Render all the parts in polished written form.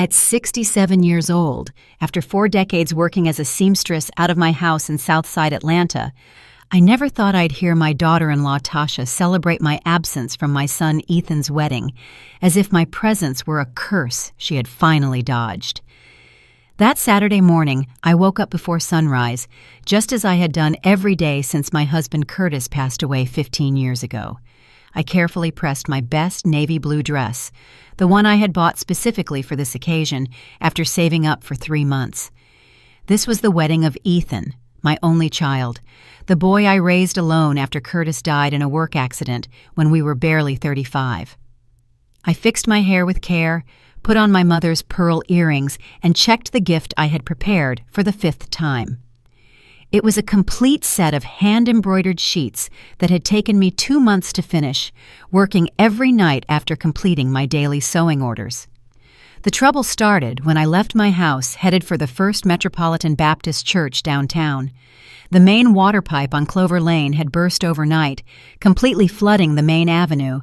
At 67 years old, after 4 decades working as a seamstress out of my house in Southside Atlanta, I never thought I'd hear my daughter-in-law Tasha celebrate my absence from my son Ethan's wedding, as if my presence were a curse she had finally dodged. That Saturday morning, I woke up before sunrise, just as I had done every day since my husband Curtis passed away 15 years ago. I carefully pressed my best navy blue dress, the one I had bought specifically for this occasion after saving up for 3 months. This was the wedding of Ethan, my only child, the boy I raised alone after Curtis died in a work accident when we were barely 35. I fixed my hair with care, put on my mother's pearl earrings, and checked the gift I had prepared for the 5th time. It was a complete set of hand-embroidered sheets that had taken me 2 months to finish, working every night after completing my daily sewing orders. The trouble started when I left my house headed for the First Metropolitan Baptist Church downtown. The main water pipe on Clover Lane had burst overnight, completely flooding the main avenue.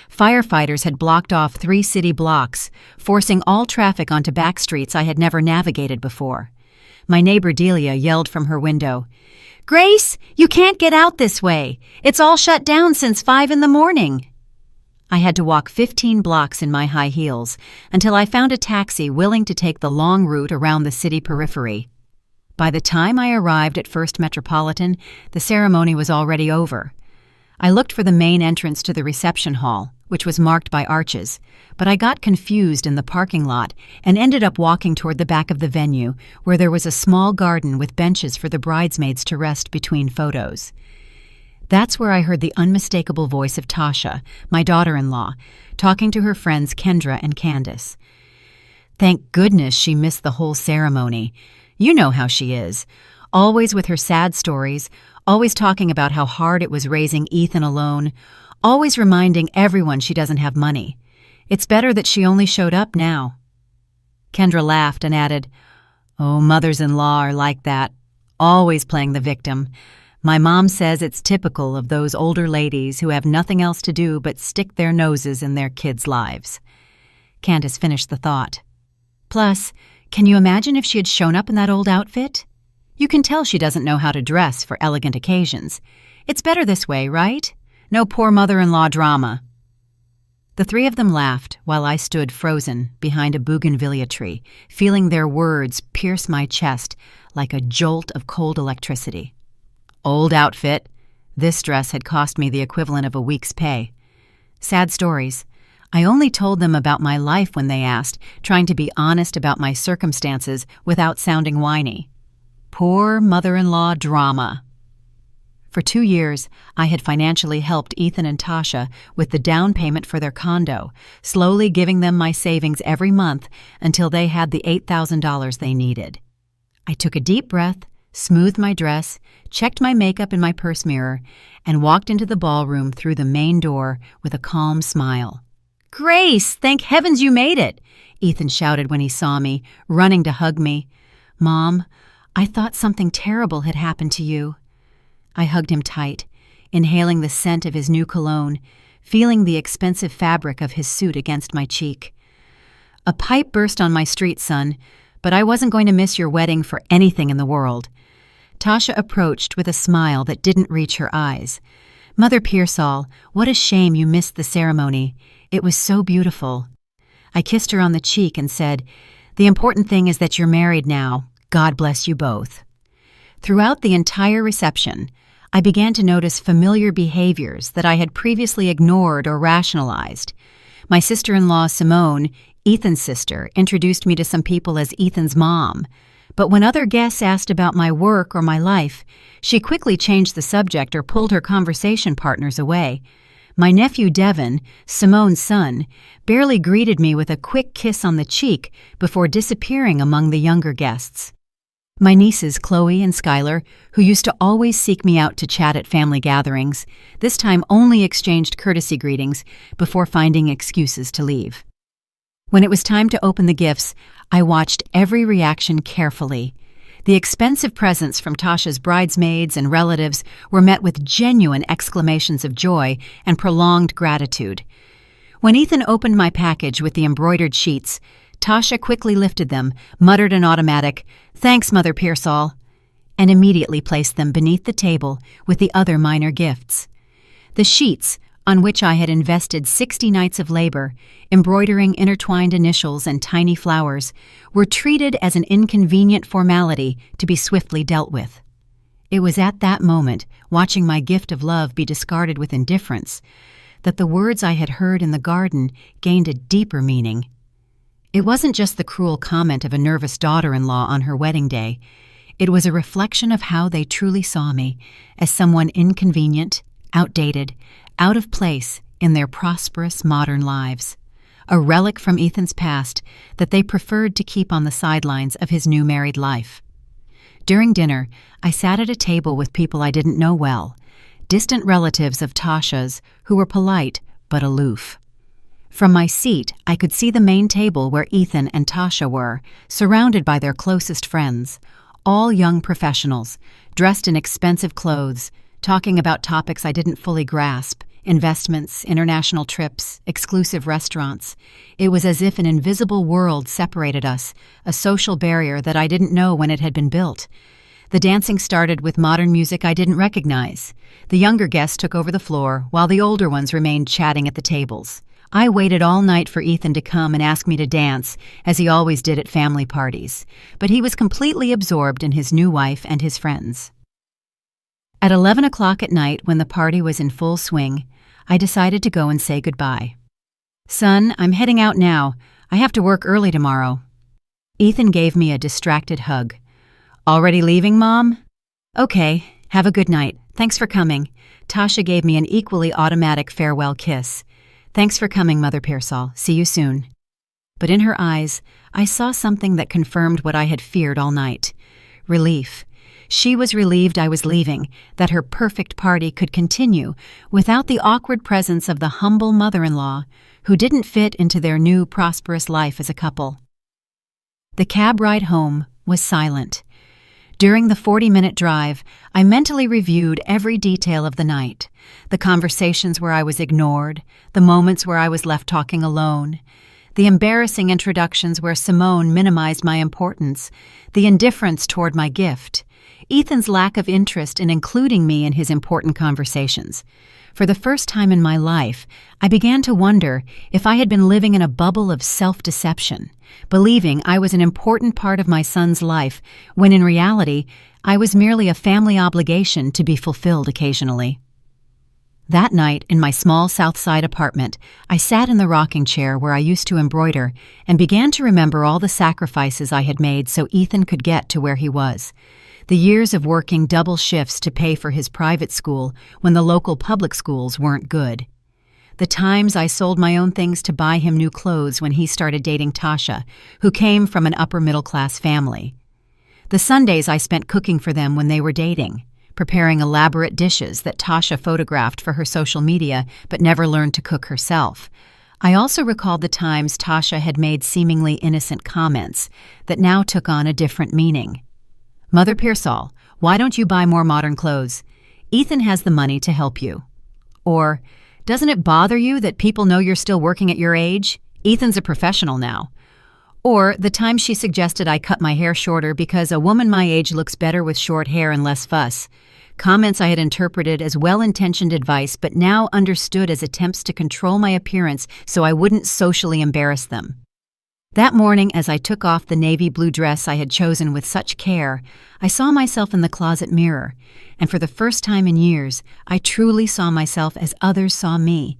Firefighters had blocked off 3 city blocks, forcing all traffic onto back streets I had never navigated before. My neighbor Delia yelled from her window, "Grace, you can't get out this way. It's all shut down since 5 in the morning." I had to walk 15 blocks in my high heels until I found a taxi willing to take the long route around the city periphery. By the time I arrived at First Metropolitan, the ceremony was already over. I looked for the main entrance to the reception hall, which was marked by arches, but I got confused in the parking lot and ended up walking toward the back of the venue, where there was a small garden with benches for the bridesmaids to rest between photos. That's where I heard the unmistakable voice of Tasha, my daughter-in-law, talking to her friends Kendra and Candace. Thank goodness she missed the whole ceremony. You know how she is, always with her sad stories, always talking about how hard it was raising Ethan alone, always reminding everyone she doesn't have money. It's better that she only showed up now. Kendra laughed and added, "Oh, mothers-in-law are like that, always playing the victim. My mom says it's typical of those older ladies who have nothing else to do but stick their noses in their kids' lives." Candace finished the thought. Plus, can you imagine if she had shown up in that old outfit? You can tell she doesn't know how to dress for elegant occasions. It's better this way, right? No poor mother-in-law drama. The 3 of them laughed while I stood frozen behind a bougainvillea tree, feeling their words pierce my chest like a jolt of cold electricity. Old outfit. This dress had cost me the equivalent of a week's pay. Sad stories. I only told them about my life when they asked, trying to be honest about my circumstances without sounding whiny. Poor mother-in-law drama. For 2 years, I had financially helped Ethan and Tasha with the down payment for their condo, slowly giving them my savings every month until they had the $8,000 they needed. I took a deep breath, smoothed my dress, checked my makeup in my purse mirror, and walked into the ballroom through the main door with a calm smile. "Grace, thank heavens you made it!" Ethan shouted when he saw me, running to hug me. "Mom, I thought something terrible had happened to you." I hugged him tight, inhaling the scent of his new cologne, feeling the expensive fabric of his suit against my cheek. "A pipe burst on my street, son, but I wasn't going to miss your wedding for anything in the world." Tasha approached with a smile that didn't reach her eyes. "Mother Pearsall, what a shame you missed the ceremony. It was so beautiful." I kissed her on the cheek and said, "The important thing is that you're married now. God bless you both." Throughout the entire reception, I began to notice familiar behaviors that I had previously ignored or rationalized. My sister-in-law, Simone, Ethan's sister, introduced me to some people as Ethan's mom. But when other guests asked about my work or my life, she quickly changed the subject or pulled her conversation partners away. My nephew Devin, Simone's son, barely greeted me with a quick kiss on the cheek before disappearing among the younger guests. My nieces Chloe and Skylar, who used to always seek me out to chat at family gatherings, this time only exchanged courtesy greetings before finding excuses to leave. When it was time to open the gifts, I watched every reaction carefully. The expensive presents from Tasha's bridesmaids and relatives were met with genuine exclamations of joy and prolonged gratitude. When Ethan opened my package with the embroidered sheets, Tasha quickly lifted them, muttered an automatic, "Thanks, Mother Pearsall," and immediately placed them beneath the table with the other minor gifts. The sheets, on which I had invested 60 nights of labor, embroidering intertwined initials and tiny flowers, were treated as an inconvenient formality to be swiftly dealt with. It was at that moment, watching my gift of love be discarded with indifference, that the words I had heard in the garden gained a deeper meaning. It wasn't just the cruel comment of a nervous daughter-in-law on her wedding day. It was a reflection of how they truly saw me, as someone inconvenient, outdated, out of place in their prosperous modern lives, a relic from Ethan's past that they preferred to keep on the sidelines of his new married life. During dinner, I sat at a table with people I didn't know well, distant relatives of Tasha's who were polite but aloof. From my seat, I could see the main table where Ethan and Tasha were, surrounded by their closest friends, all young professionals, dressed in expensive clothes, talking about topics I didn't fully grasp: investments, international trips, exclusive restaurants. It was as if an invisible world separated us, a social barrier that I didn't know when it had been built. The dancing started with modern music I didn't recognize. The younger guests took over the floor, while the older ones remained chatting at the tables. I waited all night for Ethan to come and ask me to dance, as he always did at family parties, but he was completely absorbed in his new wife and his friends. At 11 o'clock at night, when the party was in full swing, I decided to go and say goodbye. "Son, I'm heading out now. I have to work early tomorrow." Ethan gave me a distracted hug. "Already leaving, Mom?" "Okay, have a good night. Thanks for coming." Tasha gave me an equally automatic farewell kiss. "Thanks for coming, Mother Pearsall. See you soon." But in her eyes, I saw something that confirmed what I had feared all night: relief. She was relieved I was leaving, that her perfect party could continue without the awkward presence of the humble mother-in-law who didn't fit into their new prosperous life as a couple. The cab ride home was silent. During the 40-minute drive, I mentally reviewed every detail of the night: the conversations where I was ignored, the moments where I was left talking alone, the embarrassing introductions where Simone minimized my importance, the indifference toward my gift, Ethan's lack of interest in including me in his important conversations. For the first time in my life, I began to wonder if I had been living in a bubble of self-deception, believing I was an important part of my son's life, when in reality, I was merely a family obligation to be fulfilled occasionally. That night, in my small South Side apartment, I sat in the rocking chair where I used to embroider and began to remember all the sacrifices I had made so Ethan could get to where he was. The years of working double shifts to pay for his private school when the local public schools weren't good. The times I sold my own things to buy him new clothes when he started dating Tasha, who came from an upper-middle-class family. The Sundays I spent cooking for them when they were dating, preparing elaborate dishes that Tasha photographed for her social media but never learned to cook herself. I also recalled the times Tasha had made seemingly innocent comments that now took on a different meaning. "Mother Pearsall, why don't you buy more modern clothes? Ethan has the money to help you." Or, "Doesn't it bother you that people know you're still working at your age? Ethan's a professional now." Or the time she suggested I cut my hair shorter because a woman my age looks better with short hair and less fuss. Comments I had interpreted as well-intentioned advice but now understood as attempts to control my appearance so I wouldn't socially embarrass them. That morning, as I took off the navy blue dress I had chosen with such care, I saw myself in the closet mirror, and for the first time in years, I truly saw myself as others saw me.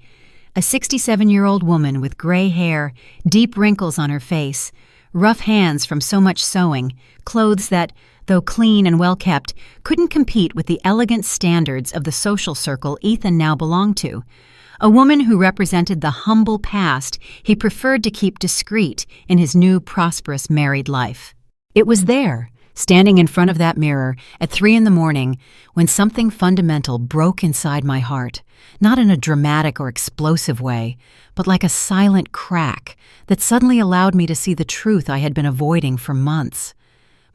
A 67-year-old woman with gray hair, deep wrinkles on her face, rough hands from so much sewing, clothes that, though clean and well-kept, couldn't compete with the elegant standards of the social circle Ethan now belonged to. A woman who represented the humble past he preferred to keep discreet in his new prosperous married life. It was there, standing in front of that mirror at 3 a.m, when something fundamental broke inside my heart, not in a dramatic or explosive way, but like a silent crack that suddenly allowed me to see the truth I had been avoiding for months.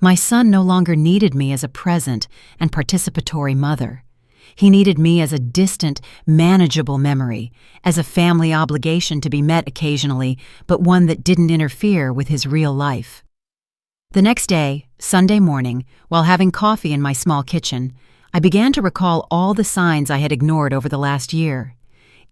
My son no longer needed me as a present and participatory mother. He needed me as a distant, manageable memory, as a family obligation to be met occasionally, but one that didn't interfere with his real life. The next day, Sunday morning, while having coffee in my small kitchen, I began to recall all the signs I had ignored over the last year.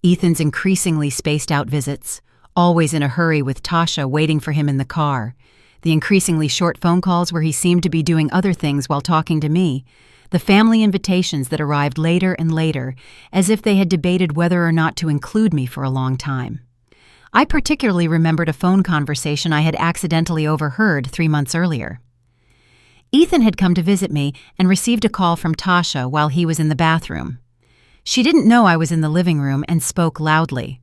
Ethan's increasingly spaced-out visits, always in a hurry with Tasha waiting for him in the car, the increasingly short phone calls where he seemed to be doing other things while talking to me, the family invitations that arrived later and later, as if they had debated whether or not to include me for a long time. I particularly remembered a phone conversation I had accidentally overheard 3 months earlier. Ethan had come to visit me and received a call from Tasha while he was in the bathroom. She didn't know I was in the living room and spoke loudly.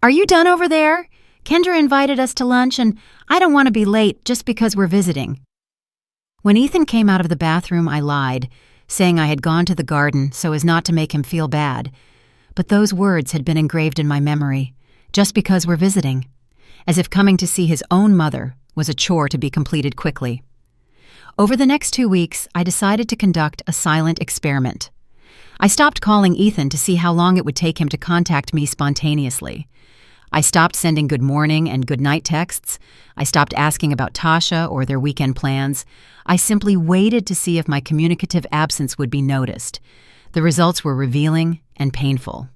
"Are you done over there? Kendra invited us to lunch and I don't want to be late just because we're visiting." When Ethan came out of the bathroom, I lied, saying I had gone to the garden so as not to make him feel bad. But those words had been engraved in my memory. Just because we're visiting, as if coming to see his own mother was a chore to be completed quickly. Over the next 2 weeks, I decided to conduct a silent experiment. I stopped calling Ethan to see how long it would take him to contact me spontaneously. I stopped sending good morning and good night texts. I stopped asking about Tasha or their weekend plans. I simply waited to see if my communicative absence would be noticed. The results were revealing and painful.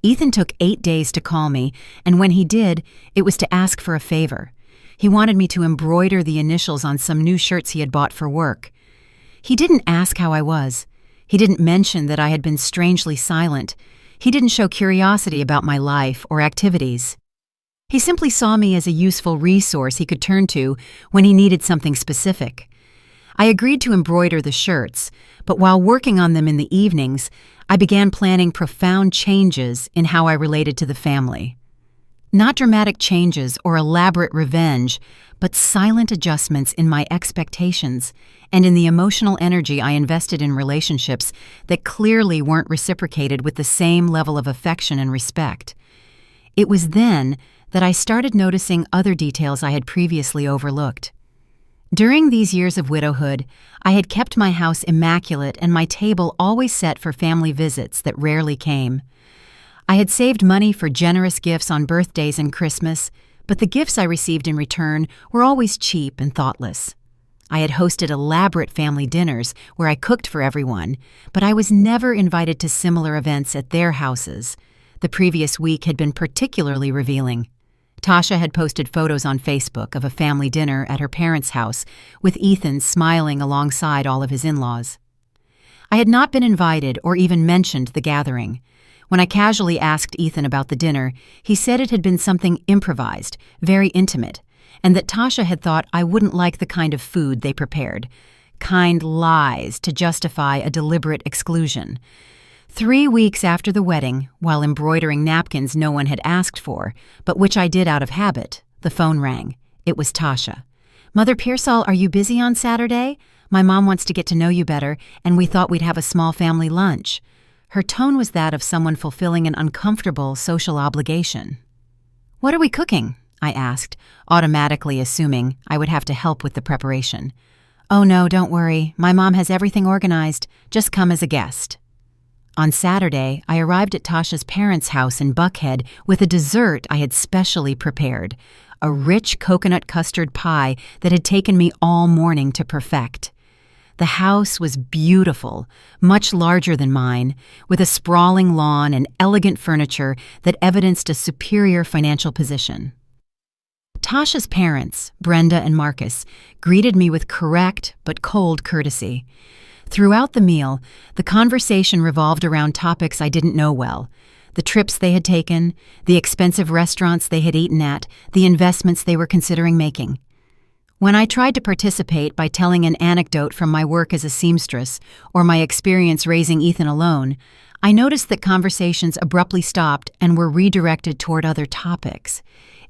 Ethan took 8 days to call me, and when he did, it was to ask for a favor. He wanted me to embroider the initials on some new shirts he had bought for work. He didn't ask how I was. He didn't mention that I had been strangely silent. He didn't show curiosity about my life or activities. He simply saw me as a useful resource he could turn to when he needed something specific. I agreed to embroider the shirts, but while working on them in the evenings, I began planning profound changes in how I related to the family. Not dramatic changes or elaborate revenge, but silent adjustments in my expectations and in the emotional energy I invested in relationships that clearly weren't reciprocated with the same level of affection and respect. It was then that I started noticing other details I had previously overlooked. During these years of widowhood, I had kept my house immaculate and my table always set for family visits that rarely came. I had saved money for generous gifts on birthdays and Christmas, but the gifts I received in return were always cheap and thoughtless. I had hosted elaborate family dinners where I cooked for everyone, but I was never invited to similar events at their houses. The previous week had been particularly revealing. Tasha had posted photos on Facebook of a family dinner at her parents' house, with Ethan smiling alongside all of his in-laws. I had not been invited or even mentioned the gathering. When I casually asked Ethan about the dinner, he said it had been something improvised, very intimate, and that Tasha had thought I wouldn't like the kind of food they prepared. Kind lies to justify a deliberate exclusion. 3 weeks after the wedding, while embroidering napkins no one had asked for, but which I did out of habit, the phone rang. It was Tasha. "Mother Pearsall, are you busy on Saturday? My mom wants to get to know you better, and we thought we'd have a small family lunch." Her tone was that of someone fulfilling an uncomfortable social obligation. "What are we cooking?" I asked, automatically assuming I would have to help with the preparation. "Oh no, don't worry. My mom has everything organized. Just come as a guest." On Saturday, I arrived at Tasha's parents' house in Buckhead with a dessert I had specially prepared, a rich coconut custard pie that had taken me all morning to perfect. The house was beautiful, much larger than mine, with a sprawling lawn and elegant furniture that evidenced a superior financial position. Tasha's parents, Brenda and Marcus, greeted me with correct but cold courtesy. Throughout the meal, the conversation revolved around topics I didn't know well: the trips they had taken, the expensive restaurants they had eaten at, the investments they were considering making. When I tried to participate by telling an anecdote from my work as a seamstress or my experience raising Ethan alone, I noticed that conversations abruptly stopped and were redirected toward other topics.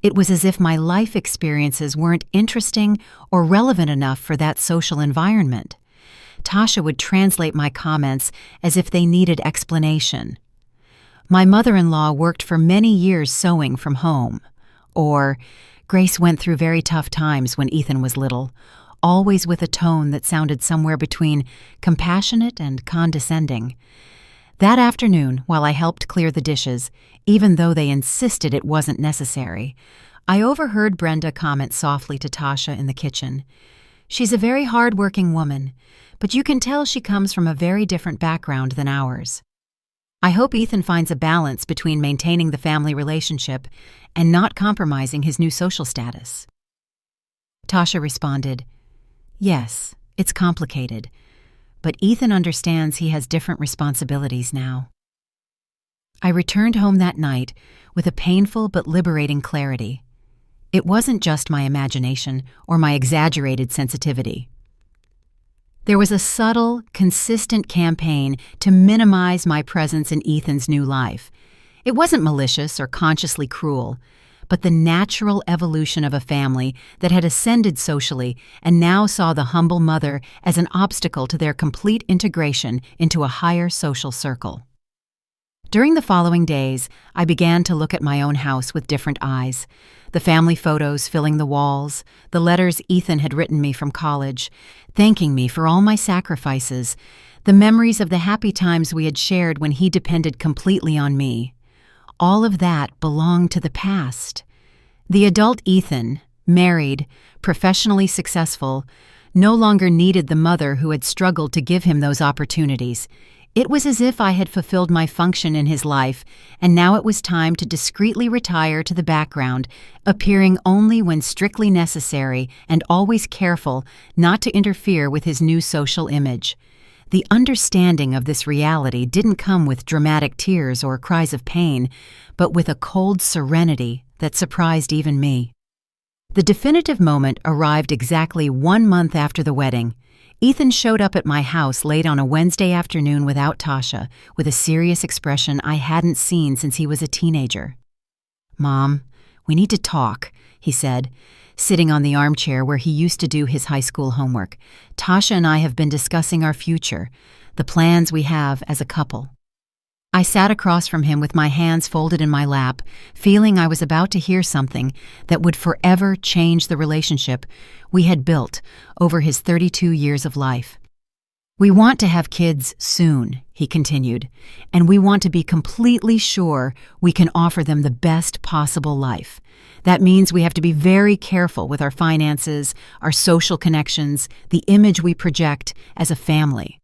It was as if my life experiences weren't interesting or relevant enough for that social environment. Tasha would translate my comments as if they needed explanation. "My mother-in-law worked for many years sewing from home," or "Grace went through very tough times when Ethan was little," always with a tone that sounded somewhere between compassionate and condescending. That afternoon, while I helped clear the dishes, even though they insisted it wasn't necessary, I overheard Brenda comment softly to Tasha in the kitchen. "She's a very hard-working woman, but you can tell she comes from a very different background than ours. I hope Ethan finds a balance between maintaining the family relationship and not compromising his new social status." Tasha responded, "Yes, it's complicated, but Ethan understands he has different responsibilities now." I returned home that night with a painful but liberating clarity. It wasn't just my imagination or my exaggerated sensitivity. There was a subtle, consistent campaign to minimize my presence in Ethan's new life. It wasn't malicious or consciously cruel, but the natural evolution of a family that had ascended socially and now saw the humble mother as an obstacle to their complete integration into a higher social circle. During the following days, I began to look at my own house with different eyes. The family photos filling the walls, the letters Ethan had written me from college, thanking me for all my sacrifices, the memories of the happy times we had shared when he depended completely on me. All of that belonged to the past. The adult Ethan, married, professionally successful, no longer needed the mother who had struggled to give him those opportunities. It was as if I had fulfilled my function in his life, and now it was time to discreetly retire to the background, appearing only when strictly necessary and always careful not to interfere with his new social image. The understanding of this reality didn't come with dramatic tears or cries of pain, but with a cold serenity that surprised even me. The definitive moment arrived exactly 1 month after the wedding. Ethan showed up at my house late on a Wednesday afternoon without Tasha, with a serious expression I hadn't seen since he was a teenager. "Mom, we need to talk," he said, sitting on the armchair where he used to do his high school homework. "Tasha and I have been discussing our future, the plans we have as a couple." I sat across from him with my hands folded in my lap, feeling I was about to hear something that would forever change the relationship we had built over his 32 years of life. "We want to have kids soon," he continued, "and we want to be completely sure we can offer them the best possible life. That means we have to be very careful with our finances, our social connections, the image we project as a family."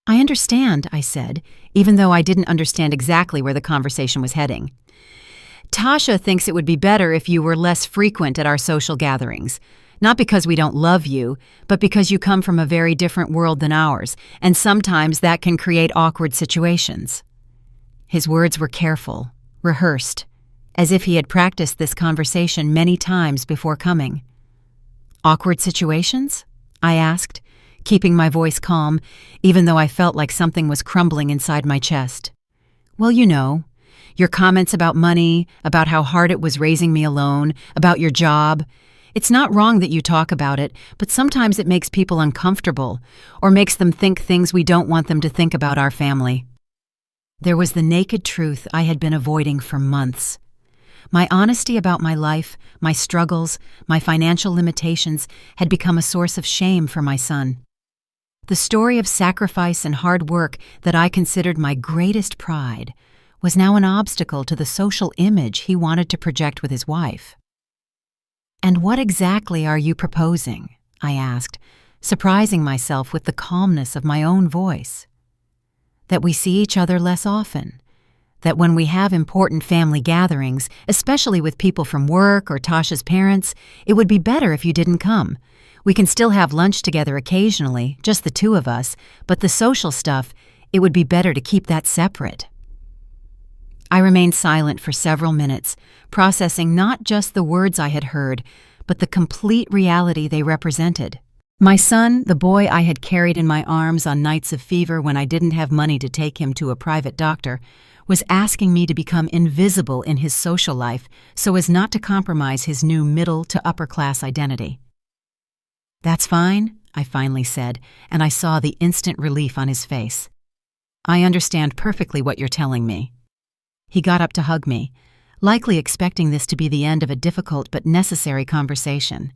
"I understand," I said, even though I didn't understand exactly where the conversation was heading. "Tasha thinks it would be better if you were less frequent at our social gatherings. Not because we don't love you, but because you come from a very different world than ours, and sometimes that can create awkward situations." His words were careful, rehearsed, as if he had practiced this conversation many times before coming. "Awkward situations?" I asked, keeping my voice calm, even though I felt like something was crumbling inside my chest. "Well, you know, your comments about money, about how hard it was raising me alone, about your job. It's not wrong that you talk about it, but sometimes it makes people uncomfortable, or makes them think things we don't want them to think about our family." There was the naked truth I had been avoiding for months. My honesty about my life, my struggles, my financial limitations had become a source of shame for my son. The story of sacrifice and hard work that I considered my greatest pride was now an obstacle to the social image he wanted to project with his wife. "And what exactly are you proposing?" I asked, surprising myself with the calmness of my own voice. "That we see each other less often. That when we have important family gatherings, especially with people from work or Tasha's parents, it would be better if you didn't come. We can still have lunch together occasionally, just the two of us, but the social stuff, it would be better to keep that separate." I remained silent for several minutes, processing not just the words I had heard, but the complete reality they represented. My son, the boy I had carried in my arms on nights of fever when I didn't have money to take him to a private doctor, was asking me to become invisible in his social life so as not to compromise his new middle to upper class identity. "That's fine," I finally said, and I saw the instant relief on his face. "I understand perfectly what you're telling me." He got up to hug me, likely expecting this to be the end of a difficult but necessary conversation.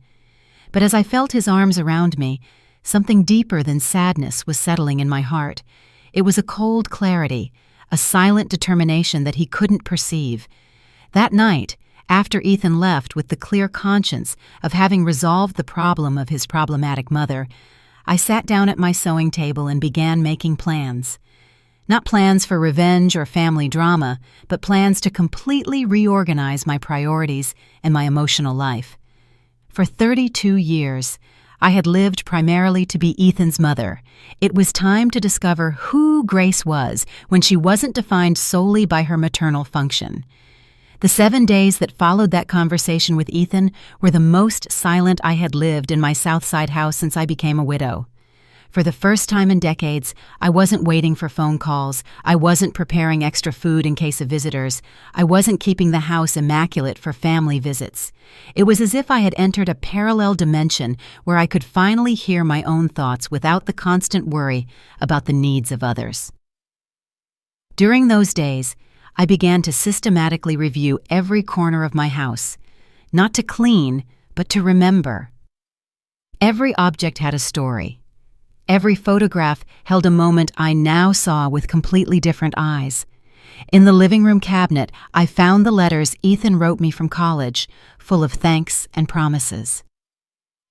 But as I felt his arms around me, something deeper than sadness was settling in my heart. It was a cold clarity, a silent determination that he couldn't perceive. That night, after Ethan left with the clear conscience of having resolved the problem of his problematic mother, I sat down at my sewing table and began making plans. Not plans for revenge or family drama, but plans to completely reorganize my priorities and my emotional life. For 32 years, I had lived primarily to be Ethan's mother. It was time to discover who Grace was when she wasn't defined solely by her maternal function. The 7 days that followed that conversation with Ethan were the most silent I had lived in my Southside house since I became a widow. For the first time in decades, I wasn't waiting for phone calls. I wasn't preparing extra food in case of visitors. I wasn't keeping the house immaculate for family visits. It was as if I had entered a parallel dimension where I could finally hear my own thoughts without the constant worry about the needs of others. During those days, I began to systematically review every corner of my house, not to clean, but to remember. Every object had a story. Every photograph held a moment I now saw with completely different eyes. In the living room cabinet, I found the letters Ethan wrote me from college, full of thanks and promises.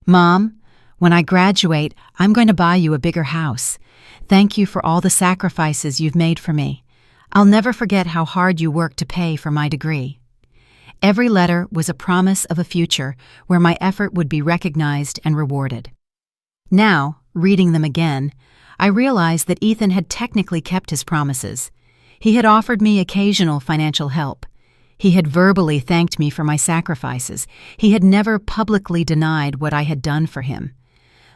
"Mom, when I graduate, I'm going to buy you a bigger house. Thank you for all the sacrifices you've made for me. I'll never forget how hard you worked to pay for my degree." Every letter was a promise of a future where my effort would be recognized and rewarded. Now, reading them again, I realized that Ethan had technically kept his promises. He had offered me occasional financial help. He had verbally thanked me for my sacrifices. He had never publicly denied what I had done for him.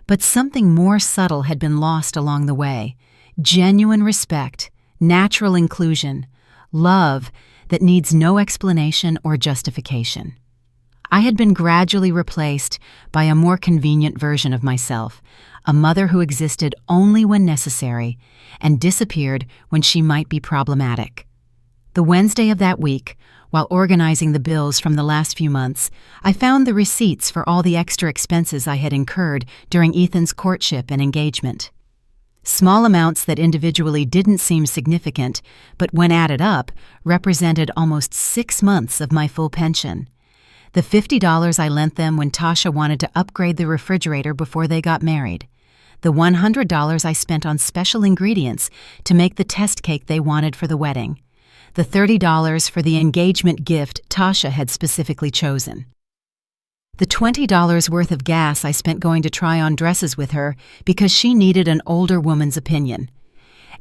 But something more subtle had been lost along the way: genuine respect, natural inclusion, love that needs no explanation or justification. I had been gradually replaced by a more convenient version of myself, a mother who existed only when necessary and disappeared when she might be problematic. The Wednesday of that week, while organizing the bills from the last few months, I found the receipts for all the extra expenses I had incurred during Ethan's courtship and engagement. Small amounts that individually didn't seem significant, but when added up, represented almost 6 months of my full pension. The $50 I lent them when Tasha wanted to upgrade the refrigerator before they got married. The $100 I spent on special ingredients to make the test cake they wanted for the wedding. The $30 for the engagement gift Tasha had specifically chosen. The $20 worth of gas I spent going to try on dresses with her because she needed an older woman's opinion.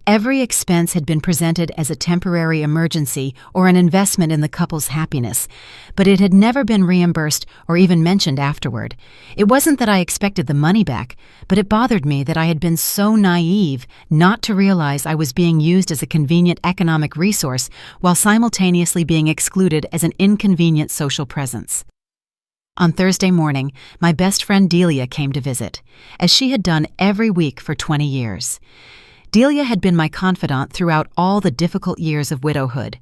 Every expense had been presented as a temporary emergency or an investment in the couple's happiness, but it had never been reimbursed or even mentioned afterward. It wasn't that I expected the money back, but it bothered me that I had been so naive not to realize I was being used as a convenient economic resource while simultaneously being excluded as an inconvenient social presence. On Thursday morning, my best friend Delia came to visit, as she had done every week for 20 years. Delia had been my confidant throughout all the difficult years of widowhood,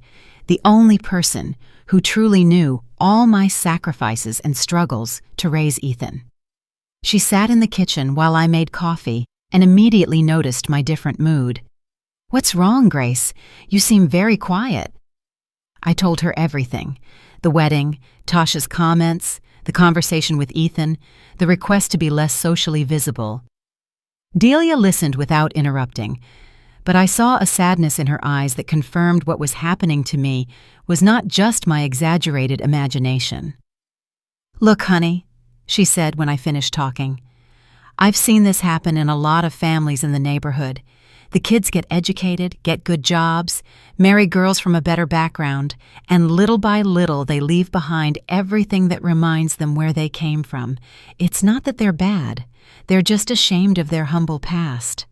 the only person who truly knew all my sacrifices and struggles to raise Ethan. She sat in the kitchen while I made coffee and immediately noticed my different mood. "What's wrong, Grace? You seem very quiet." I told her everything: the wedding, Tasha's comments, the conversation with Ethan, the request to be less socially visible. Delia listened without interrupting, but I saw a sadness in her eyes that confirmed what was happening to me was not just my exaggerated imagination. "Look, honey," she said when I finished talking, "I've seen this happen in a lot of families in the neighborhood. The kids get educated, get good jobs, marry girls from a better background, and little by little they leave behind everything that reminds them where they came from. It's not that they're bad. They're just ashamed of their humble past."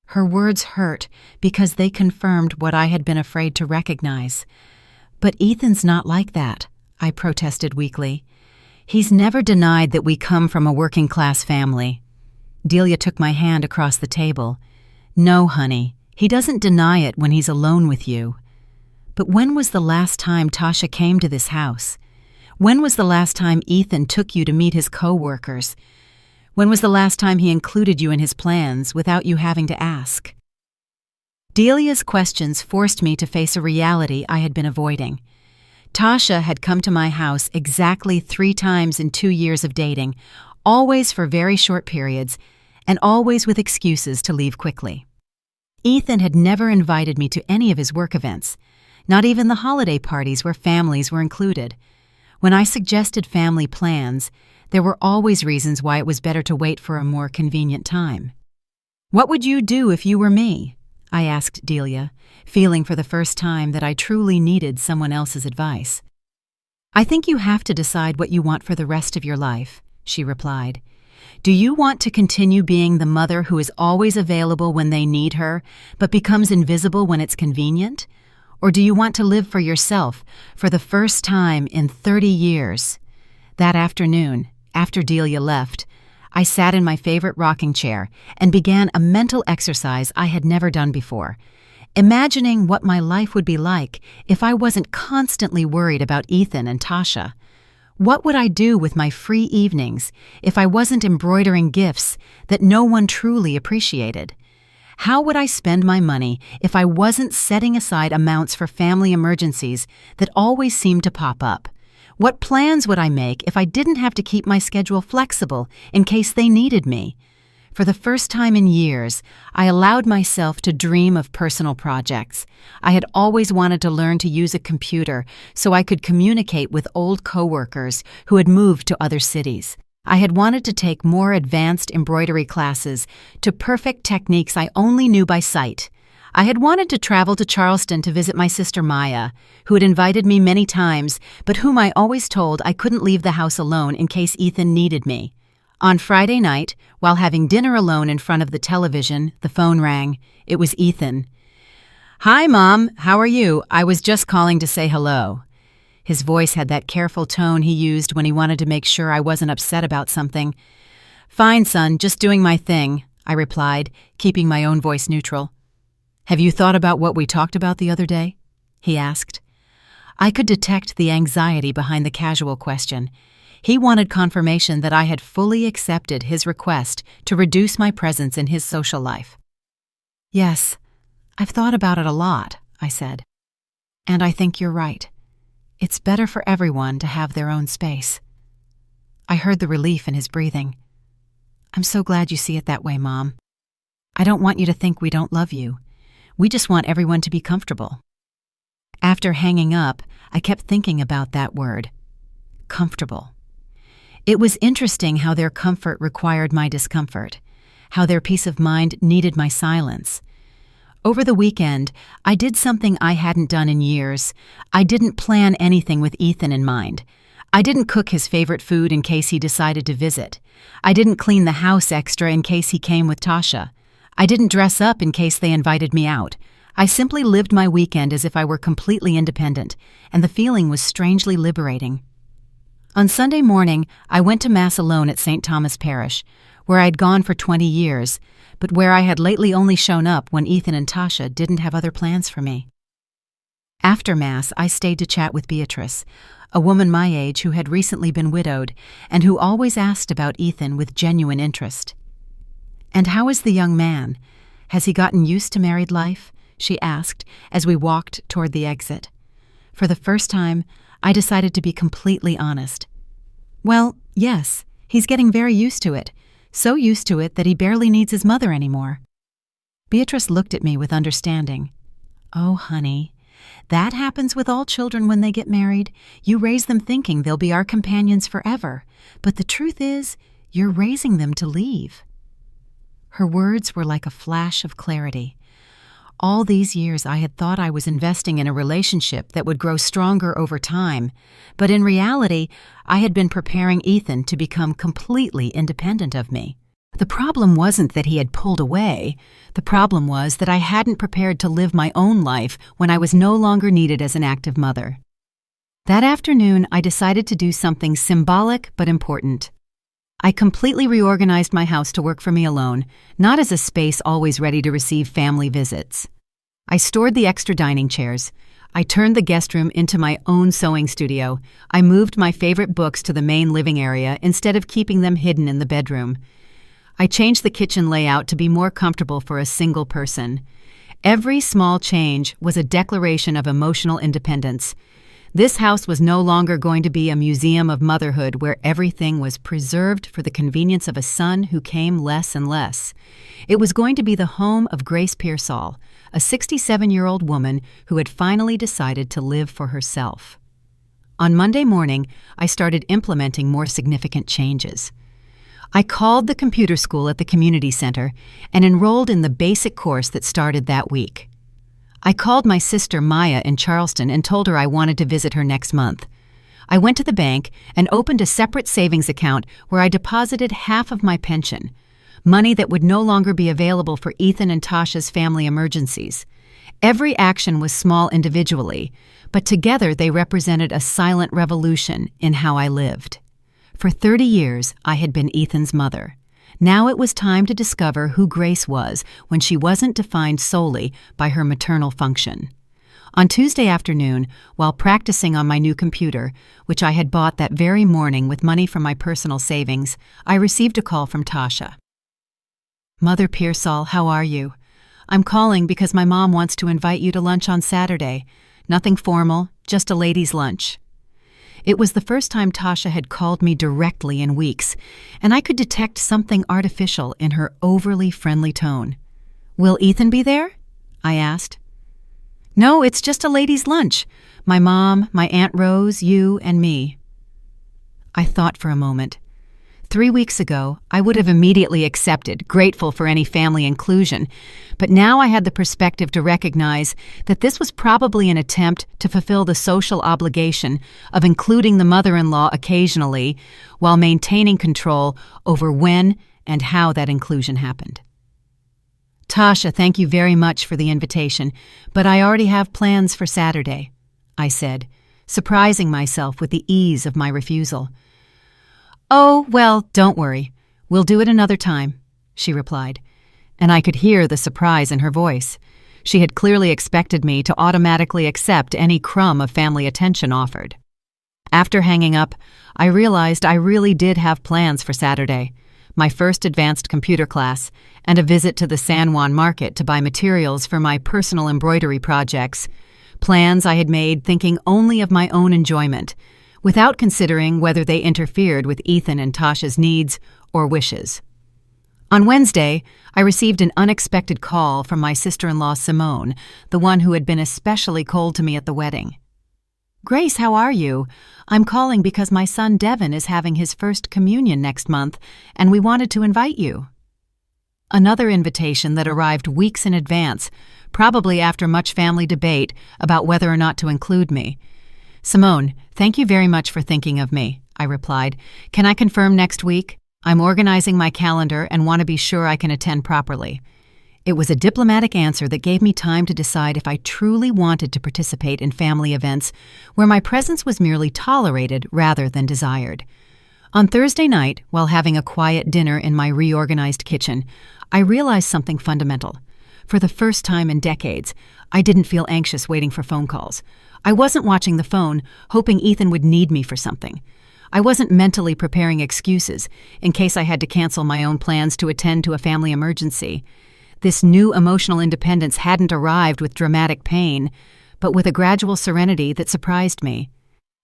Her words hurt because they confirmed what I had been afraid to recognize. "But Ethan's not like that," I protested weakly. "He's never denied that we come from a working-class family." Delia took my hand across the table. "No, honey, he doesn't deny it when he's alone with you. But when was the last time Tasha came to this house? When was the last time Ethan took you to meet his co-workers? When was the last time he included you in his plans without you having to ask?" Delia's questions forced me to face a reality I had been avoiding. Tasha had come to my house exactly 3 times in 2 years of dating, always for very short periods, and always with excuses to leave quickly. Ethan had never invited me to any of his work events, not even the holiday parties where families were included. When I suggested family plans, there were always reasons why it was better to wait for a more convenient time. "What would you do if you were me?" I asked Delia, feeling for the first time that I truly needed someone else's advice. "I think you have to decide what you want for the rest of your life," she replied. "Do you want to continue being the mother who is always available when they need her, but becomes invisible when it's convenient? Or do you want to live for yourself for the first time in 30 years? That afternoon, after Delia left, I sat in my favorite rocking chair and began a mental exercise I had never done before, imagining what my life would be like if I wasn't constantly worried about Ethan and Tasha. What would I do with my free evenings if I wasn't embroidering gifts that no one truly appreciated? How would I spend my money if I wasn't setting aside amounts for family emergencies that always seemed to pop up? What plans would I make if I didn't have to keep my schedule flexible in case they needed me? For the first time in years, I allowed myself to dream of personal projects. I had always wanted to learn to use a computer so I could communicate with old coworkers who had moved to other cities. I had wanted to take more advanced embroidery classes to perfect techniques I only knew by sight. I had wanted to travel to Charleston to visit my sister Maya, who had invited me many times, but whom I always told I couldn't leave the house alone in case Ethan needed me. On Friday night, while having dinner alone in front of the television, the phone rang. It was Ethan. "Hi, Mom. How are you? I was just calling to say hello." His voice had that careful tone he used when he wanted to make sure I wasn't upset about something. "Fine, son, just doing my thing," I replied, keeping my own voice neutral. "Have you thought about what we talked about the other day?" he asked. I could detect the anxiety behind the casual question. He wanted confirmation that I had fully accepted his request to reduce my presence in his social life. "Yes, I've thought about it a lot," I said. "And I think you're right. It's better for everyone to have their own space." I heard the relief in his breathing. "I'm so glad you see it that way, Mom. I don't want you to think we don't love you. We just want everyone to be comfortable." After hanging up, I kept thinking about that word, comfortable. It was interesting how their comfort required my discomfort, how their peace of mind needed my silence. Over the weekend, I did something I hadn't done in years. I didn't plan anything with Ethan in mind. I didn't cook his favorite food in case he decided to visit. I didn't clean the house extra in case he came with Tasha. I didn't dress up in case they invited me out. I simply lived my weekend as if I were completely independent, and the feeling was strangely liberating. On Sunday morning, I went to Mass alone at St. Thomas Parish, where I'd gone for 20 years, but where I had lately only shown up when Ethan and Tasha didn't have other plans for me. After Mass, I stayed to chat with Beatrice, a woman my age who had recently been widowed and who always asked about Ethan with genuine interest. "And how is the young man? Has he gotten used to married life?" she asked as we walked toward the exit. For the first time, I decided to be completely honest. "Well, yes, he's getting very used to it. So used to it that he barely needs his mother anymore." Beatrice looked at me with understanding. "Oh, honey, that happens with all children when they get married. You raise them thinking they'll be our companions forever. But the truth is, you're raising them to leave." Her words were like a flash of clarity. All these years I had thought I was investing in a relationship that would grow stronger over time, but in reality, I had been preparing Ethan to become completely independent of me. The problem wasn't that he had pulled away. The problem was that I hadn't prepared to live my own life when I was no longer needed as an active mother. That afternoon, I decided to do something symbolic but important. I completely reorganized my house to work for me alone, not as a space always ready to receive family visits. I stored the extra dining chairs. I turned the guest room into my own sewing studio. I moved my favorite books to the main living area instead of keeping them hidden in the bedroom. I changed the kitchen layout to be more comfortable for a single person. Every small change was a declaration of emotional independence. This house was no longer going to be a museum of motherhood where everything was preserved for the convenience of a son who came less and less. It was going to be the home of Grace Pearsall, a 67-year-old woman who had finally decided to live for herself. On Monday morning, I started implementing more significant changes. I called the computer school at the community center and enrolled in the basic course that started that week. I called my sister Maya in Charleston and told her I wanted to visit her next month. I went to the bank and opened a separate savings account where I deposited half of my pension, money that would no longer be available for Ethan and Tasha's family emergencies. Every action was small individually, but together they represented a silent revolution in how I lived. For 30 years, I had been Ethan's mother. Now it was time to discover who Grace was when she wasn't defined solely by her maternal function. On Tuesday afternoon, while practicing on my new computer, which I had bought that very morning with money from my personal savings, I received a call from Tasha. "Mother Pearsall, how are you? I'm calling because my mom wants to invite you to lunch on Saturday. Nothing formal, just a ladies' lunch." It was the first time Tasha had called me directly in weeks, and I could detect something artificial in her overly friendly tone. "Will Ethan be there?" I asked. "No, it's just a ladies' lunch. My mom, my Aunt Rose, you, and me." I thought for a moment. 3 weeks ago, I would have immediately accepted, grateful for any family inclusion, but now I had the perspective to recognize that this was probably an attempt to fulfill the social obligation of including the mother-in-law occasionally while maintaining control over when and how that inclusion happened. "Tasha, thank you very much for the invitation, but I already have plans for Saturday," I said, surprising myself with the ease of my refusal. "Oh, well, don't worry. We'll do it another time," she replied, and I could hear the surprise in her voice. She had clearly expected me to automatically accept any crumb of family attention offered. After hanging up, I realized I really did have plans for Saturday, my first advanced computer class, and a visit to the San Juan market to buy materials for my personal embroidery projects, plans I had made thinking only of my own enjoyment, without considering whether they interfered with Ethan and Tasha's needs or wishes. On Wednesday, I received an unexpected call from my sister-in-law Simone, the one who had been especially cold to me at the wedding. "Grace, how are you? I'm calling because my son Devin is having his first communion next month, and we wanted to invite you." Another invitation that arrived weeks in advance, probably after much family debate about whether or not to include me. "Simone, thank you very much for thinking of me," I replied. "Can I confirm next week? I'm organizing my calendar and want to be sure I can attend properly." It was a diplomatic answer that gave me time to decide if I truly wanted to participate in family events where my presence was merely tolerated rather than desired. On Thursday night, while having a quiet dinner in my reorganized kitchen, I realized something fundamental. For the first time in decades, I didn't feel anxious waiting for phone calls. I wasn't watching the phone, hoping Ethan would need me for something. I wasn't mentally preparing excuses in case I had to cancel my own plans to attend to a family emergency. This new emotional independence hadn't arrived with dramatic pain, but with a gradual serenity that surprised me.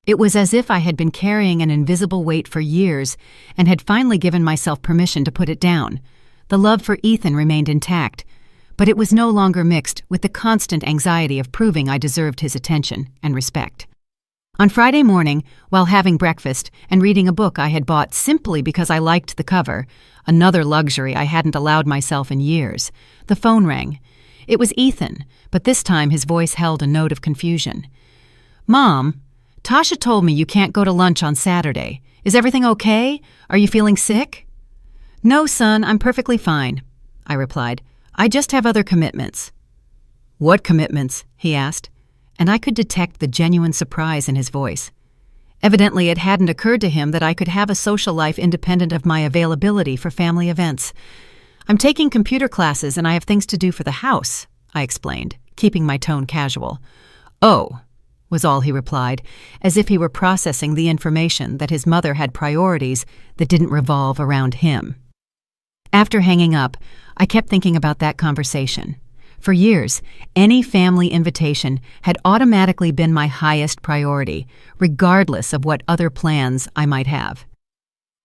It was as if I had been carrying an invisible weight for years and had finally given myself permission to put it down. The love for Ethan remained intact, but it was no longer mixed with the constant anxiety of proving I deserved his attention and respect. On Friday morning, while having breakfast and reading a book I had bought simply because I liked the cover, another luxury I hadn't allowed myself in years, the phone rang. It was Ethan, but this time his voice held a note of confusion. "Mom, Tasha told me you can't go to lunch on Saturday. Is everything okay? Are you feeling sick?" "No, son, I'm perfectly fine," I replied. "I just have other commitments." "What commitments?" he asked, and I could detect the genuine surprise in his voice. Evidently, it hadn't occurred to him that I could have a social life independent of my availability for family events. "I'm taking computer classes and I have things to do for the house," I explained, keeping my tone casual. "Oh," was all he replied, as if he were processing the information that his mother had priorities that didn't revolve around him. After hanging up, I kept thinking about that conversation. For years, any family invitation had automatically been my highest priority, regardless of what other plans I might have.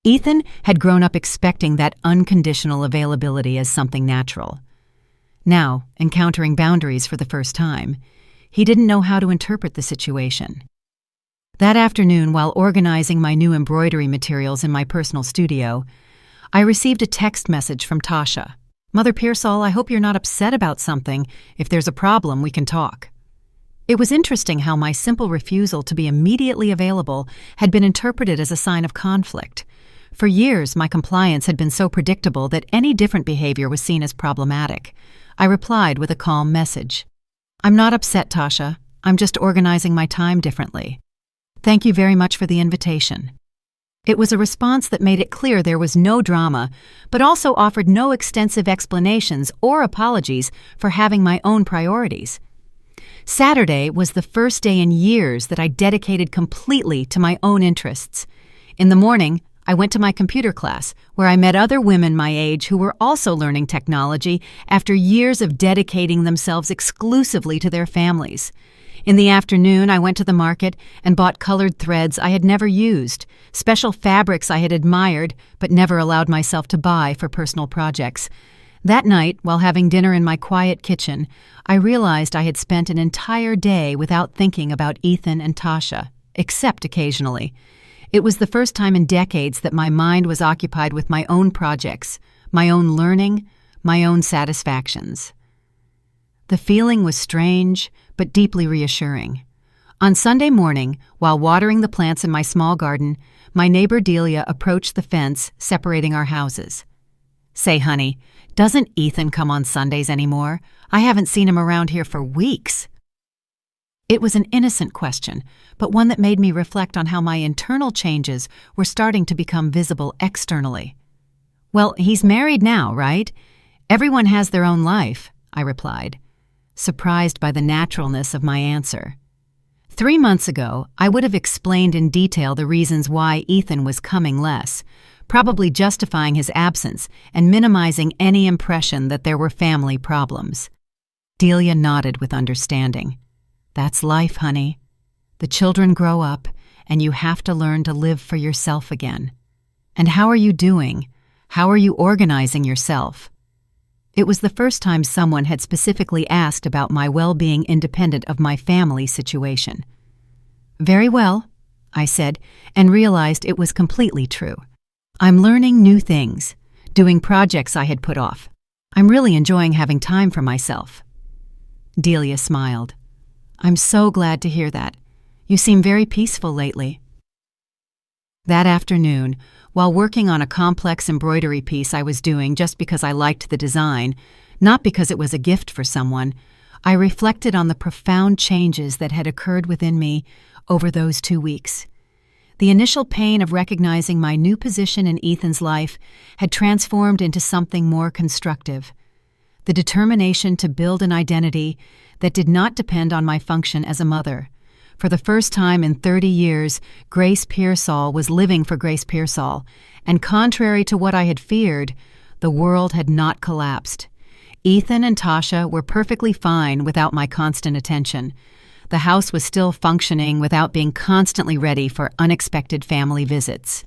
Ethan had grown up expecting that unconditional availability as something natural. Now, encountering boundaries for the first time, he didn't know how to interpret the situation. That afternoon, while organizing my new embroidery materials in my personal studio, I received a text message from Tasha. "Mother Pearsall, I hope you're not upset about something. If there's a problem, we can talk." It was interesting how my simple refusal to be immediately available had been interpreted as a sign of conflict. For years, my compliance had been so predictable that any different behavior was seen as problematic. I replied with a calm message. "I'm not upset, Tasha. I'm just organizing my time differently. Thank you very much for the invitation." It was a response that made it clear there was no drama, but also offered no extensive explanations or apologies for having my own priorities. Saturday was the first day in years that I dedicated completely to my own interests. In the morning, I went to my computer class, where I met other women my age who were also learning technology after years of dedicating themselves exclusively to their families. In the afternoon, I went to the market and bought colored threads I had never used, special fabrics I had admired but never allowed myself to buy for personal projects. That night, while having dinner in my quiet kitchen, I realized I had spent an entire day without thinking about Ethan and Tasha, except occasionally. It was the first time in decades that my mind was occupied with my own projects, my own learning, my own satisfactions. The feeling was strange, but deeply reassuring. On Sunday morning, while watering the plants in my small garden, my neighbor Delia approached the fence separating our houses. "Say, honey, doesn't Ethan come on Sundays anymore? I haven't seen him around here for weeks." It was an innocent question, but one that made me reflect on how my internal changes were starting to become visible externally. "Well, he's married now, right? Everyone has their own life," I replied, surprised by the naturalness of my answer. 3 months ago, I would have explained in detail the reasons why Ethan was coming less, probably justifying his absence and minimizing any impression that there were family problems. Delia nodded with understanding. "That's life, honey. The children grow up, and you have to learn to live for yourself again. And how are you doing? How are you organizing yourself?" It was the first time someone had specifically asked about my well-being independent of my family situation. "Very well," I said, and realized it was completely true. "I'm learning new things, doing projects I had put off. I'm really enjoying having time for myself." Delia smiled. "I'm so glad to hear that. You seem very peaceful lately." That afternoon, while working on a complex embroidery piece I was doing just because I liked the design, not because it was a gift for someone, I reflected on the profound changes that had occurred within me over those 2 weeks. The initial pain of recognizing my new position in Ethan's life had transformed into something more constructive. The determination to build an identity that did not depend on my function as a mother. For the first time in 30 years, Grace Pearsall was living for Grace Pearsall, and contrary to what I had feared, the world had not collapsed. Ethan and Tasha were perfectly fine without my constant attention. The house was still functioning without being constantly ready for unexpected family visits.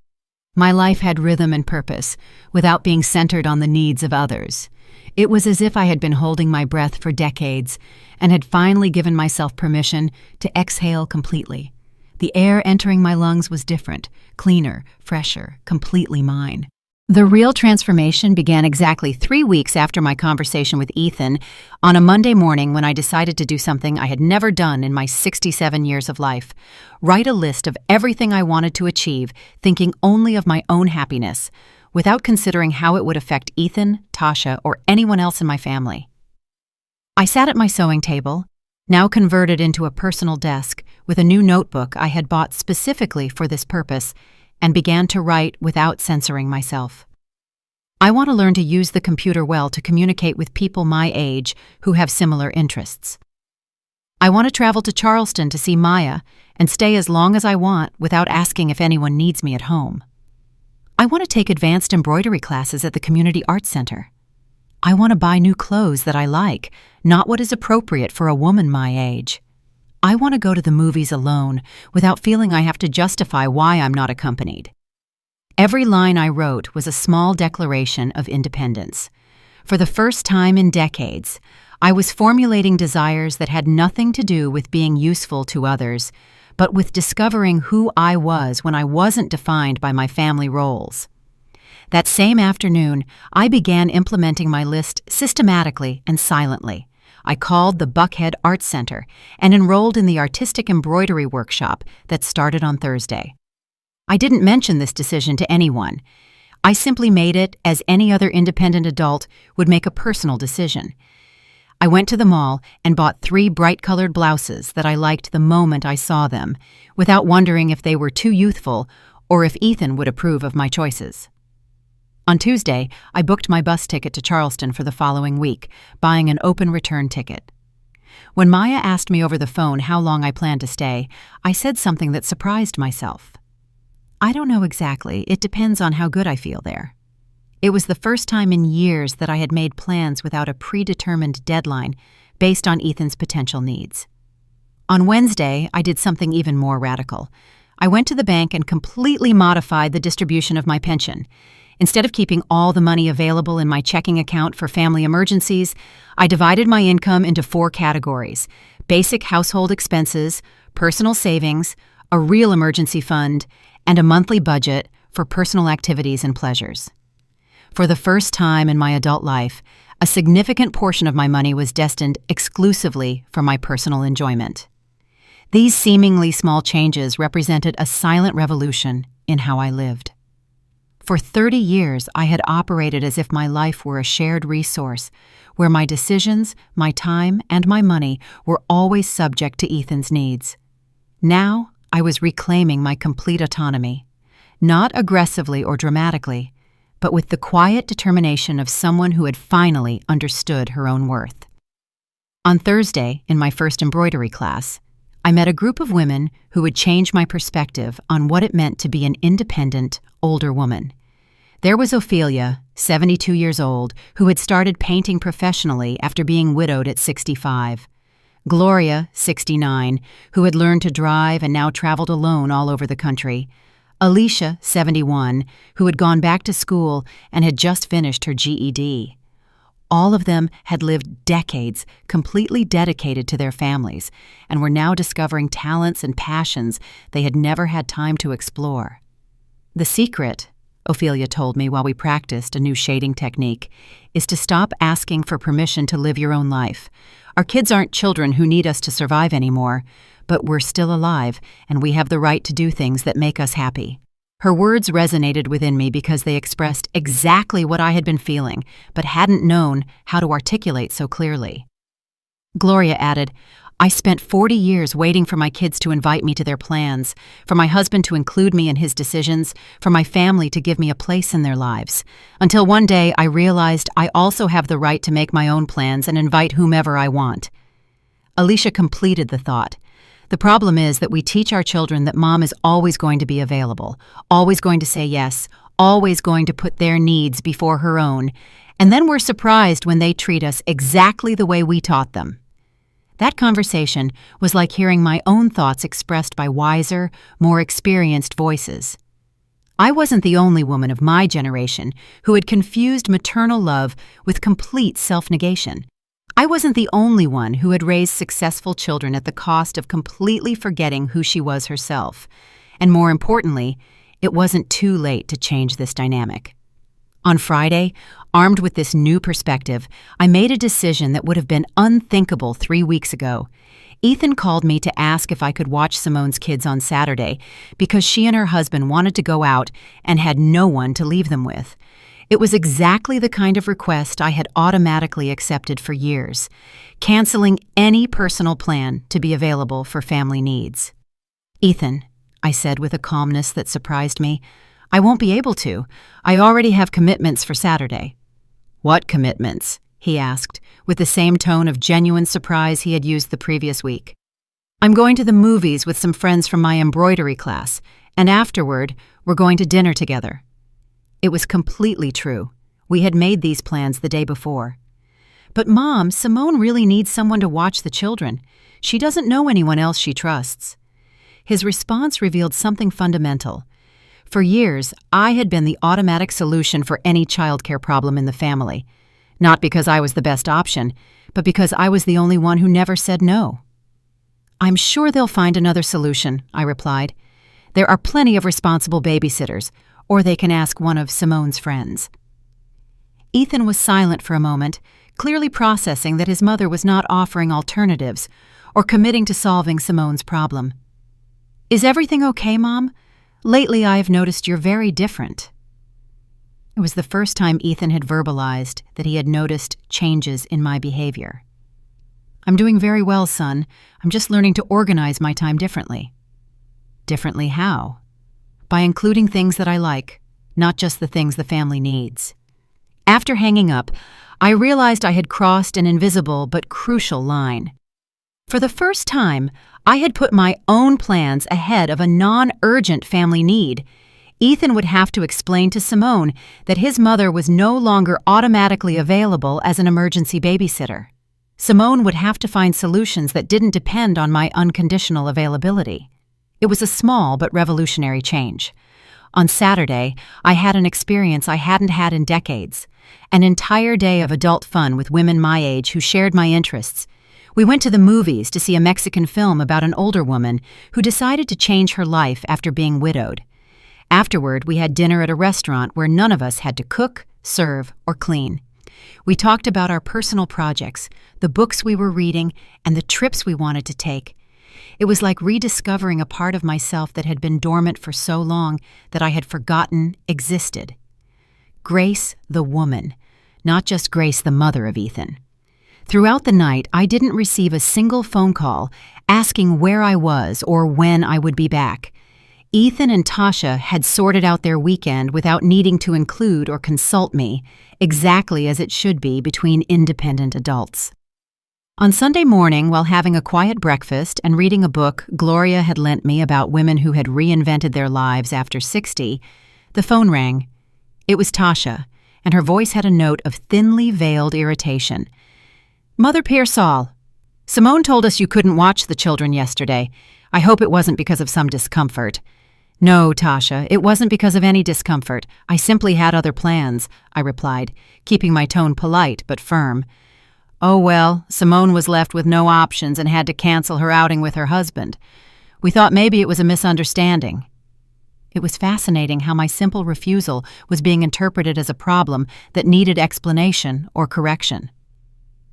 My life had rhythm and purpose, without being centered on the needs of others. It was as if I had been holding my breath for decades and had finally given myself permission to exhale completely. The air entering my lungs was different, cleaner, fresher, completely mine. The real transformation began exactly 3 weeks after my conversation with Ethan on a Monday morning when I decided to do something I had never done in my 67 years of life: write a list of everything I wanted to achieve, thinking only of my own happiness, without considering how it would affect Ethan, Tasha, or anyone else in my family. I sat at my sewing table, now converted into a personal desk, with a new notebook I had bought specifically for this purpose, and began to write without censoring myself. I want to learn to use the computer well to communicate with people my age who have similar interests. I want to travel to Charleston to see Maya and stay as long as I want without asking if anyone needs me at home. I want to take advanced embroidery classes at the Community Arts Center. I want to buy new clothes that I like, not what is appropriate for a woman my age. I want to go to the movies alone without feeling I have to justify why I'm not accompanied. Every line I wrote was a small declaration of independence. For the first time in decades, I was formulating desires that had nothing to do with being useful to others, but with discovering who I was when I wasn't defined by my family roles. That same afternoon, I began implementing my list systematically and silently. I called the Buckhead Arts Center and enrolled in the artistic embroidery workshop that started on Thursday. I didn't mention this decision to anyone. I simply made it as any other independent adult would make a personal decision. I went to the mall and bought 3 bright-colored blouses that I liked the moment I saw them, without wondering if they were too youthful or if Ethan would approve of my choices. On Tuesday, I booked my bus ticket to Charleston for the following week, buying an open return ticket. When Maya asked me over the phone how long I planned to stay, I said something that surprised myself. I don't know exactly. It depends on how good I feel there. It was the first time in years that I had made plans without a predetermined deadline based on Ethan's potential needs. On Wednesday, I did something even more radical. I went to the bank and completely modified the distribution of my pension. Instead of keeping all the money available in my checking account for family emergencies, I divided my income into 4 categories: basic household expenses, personal savings, a real emergency fund, and a monthly budget for personal activities and pleasures. For the first time in my adult life, a significant portion of my money was destined exclusively for my personal enjoyment. These seemingly small changes represented a silent revolution in how I lived. For 30 years, I had operated as if my life were a shared resource, where my decisions, my time, and my money were always subject to Ethan's needs. Now, I was reclaiming my complete autonomy, not aggressively or dramatically, but with the quiet determination of someone who had finally understood her own worth. On Thursday, in my first embroidery class, I met a group of women who would change my perspective on what it meant to be an independent, older woman. There was Ophelia, 72 years old, who had started painting professionally after being widowed at 65. Gloria, 69, who had learned to drive and now traveled alone all over the country. Alicia, 71, who had gone back to school and had just finished her GED. All of them had lived decades completely dedicated to their families and were now discovering talents and passions they had never had time to explore. The secret, Ophelia told me while we practiced a new shading technique, is to stop asking for permission to live your own life. Our kids aren't children who need us to survive anymore, but we're still alive and we have the right to do things that make us happy. Her words resonated within me because they expressed exactly what I had been feeling, but hadn't known how to articulate so clearly. Gloria added, I spent 40 years waiting for my kids to invite me to their plans, for my husband to include me in his decisions, for my family to give me a place in their lives, until one day I realized I also have the right to make my own plans and invite whomever I want. Alicia completed the thought. The problem is that we teach our children that mom is always going to be available, always going to say yes, always going to put their needs before her own, and then we're surprised when they treat us exactly the way we taught them. That conversation was like hearing my own thoughts expressed by wiser, more experienced voices. I wasn't the only woman of my generation who had confused maternal love with complete self-negation. I wasn't the only one who had raised successful children at the cost of completely forgetting who she was herself. And more importantly, it wasn't too late to change this dynamic. On Friday, armed with this new perspective, I made a decision that would have been unthinkable 3 weeks ago. Ethan called me to ask if I could watch Simone's kids on Saturday because she and her husband wanted to go out and had no one to leave them with. It was exactly the kind of request I had automatically accepted for years, canceling any personal plan to be available for family needs. Ethan, I said with a calmness that surprised me, I won't be able to. I already have commitments for Saturday. What commitments? He asked, with the same tone of genuine surprise he had used the previous week. I'm going to the movies with some friends from my embroidery class, and afterward, we're going to dinner together. It was completely true. We had made these plans the day before. "But Mom, Simone really needs someone to watch the children. She doesn't know anyone else she trusts." His response revealed something fundamental. For years, I had been the automatic solution for any childcare problem in the family. Not because I was the best option, but because I was the only one who never said no. "I'm sure they'll find another solution," I replied. "There are plenty of responsible babysitters, or they can ask one of Simone's friends." Ethan was silent for a moment, clearly processing that his mother was not offering alternatives or committing to solving Simone's problem. "Is everything okay, Mom? Lately I've noticed you're very different." It was the first time Ethan had verbalized that he had noticed changes in my behavior. "I'm doing very well, son. I'm just learning to organize my time differently." "Differently how?" "By including things that I like, not just the things the family needs." After hanging up, I realized I had crossed an invisible but crucial line. For the first time, I had put my own plans ahead of a non-urgent family need. Ethan would have to explain to Simone that his mother was no longer automatically available as an emergency babysitter. Simone would have to find solutions that didn't depend on my unconditional availability. It was a small but revolutionary change. On Saturday, I had an experience I hadn't had in decades. An entire day of adult fun with women my age who shared my interests. We went to the movies to see a Mexican film about an older woman who decided to change her life after being widowed. Afterward, we had dinner at a restaurant where none of us had to cook, serve, or clean. We talked about our personal projects, the books we were reading, and the trips we wanted to take. It was like rediscovering a part of myself that had been dormant for so long that I had forgotten existed. Grace the woman, not just Grace the mother of Ethan. Throughout the night, I didn't receive a single phone call asking where I was or when I would be back. Ethan and Tasha had sorted out their weekend without needing to include or consult me, exactly as it should be between independent adults. On Sunday morning, while having a quiet breakfast and reading a book Gloria had lent me about women who had reinvented their lives after 60, the phone rang. It was Tasha, and her voice had a note of thinly veiled irritation. "Mother Pearsall, Simone told us you couldn't watch the children yesterday. I hope it wasn't because of some discomfort." "No, Tasha, it wasn't because of any discomfort. I simply had other plans," I replied, keeping my tone polite but firm. "Oh well, Simone was left with no options and had to cancel her outing with her husband. We thought maybe it was a misunderstanding." It was fascinating how my simple refusal was being interpreted as a problem that needed explanation or correction.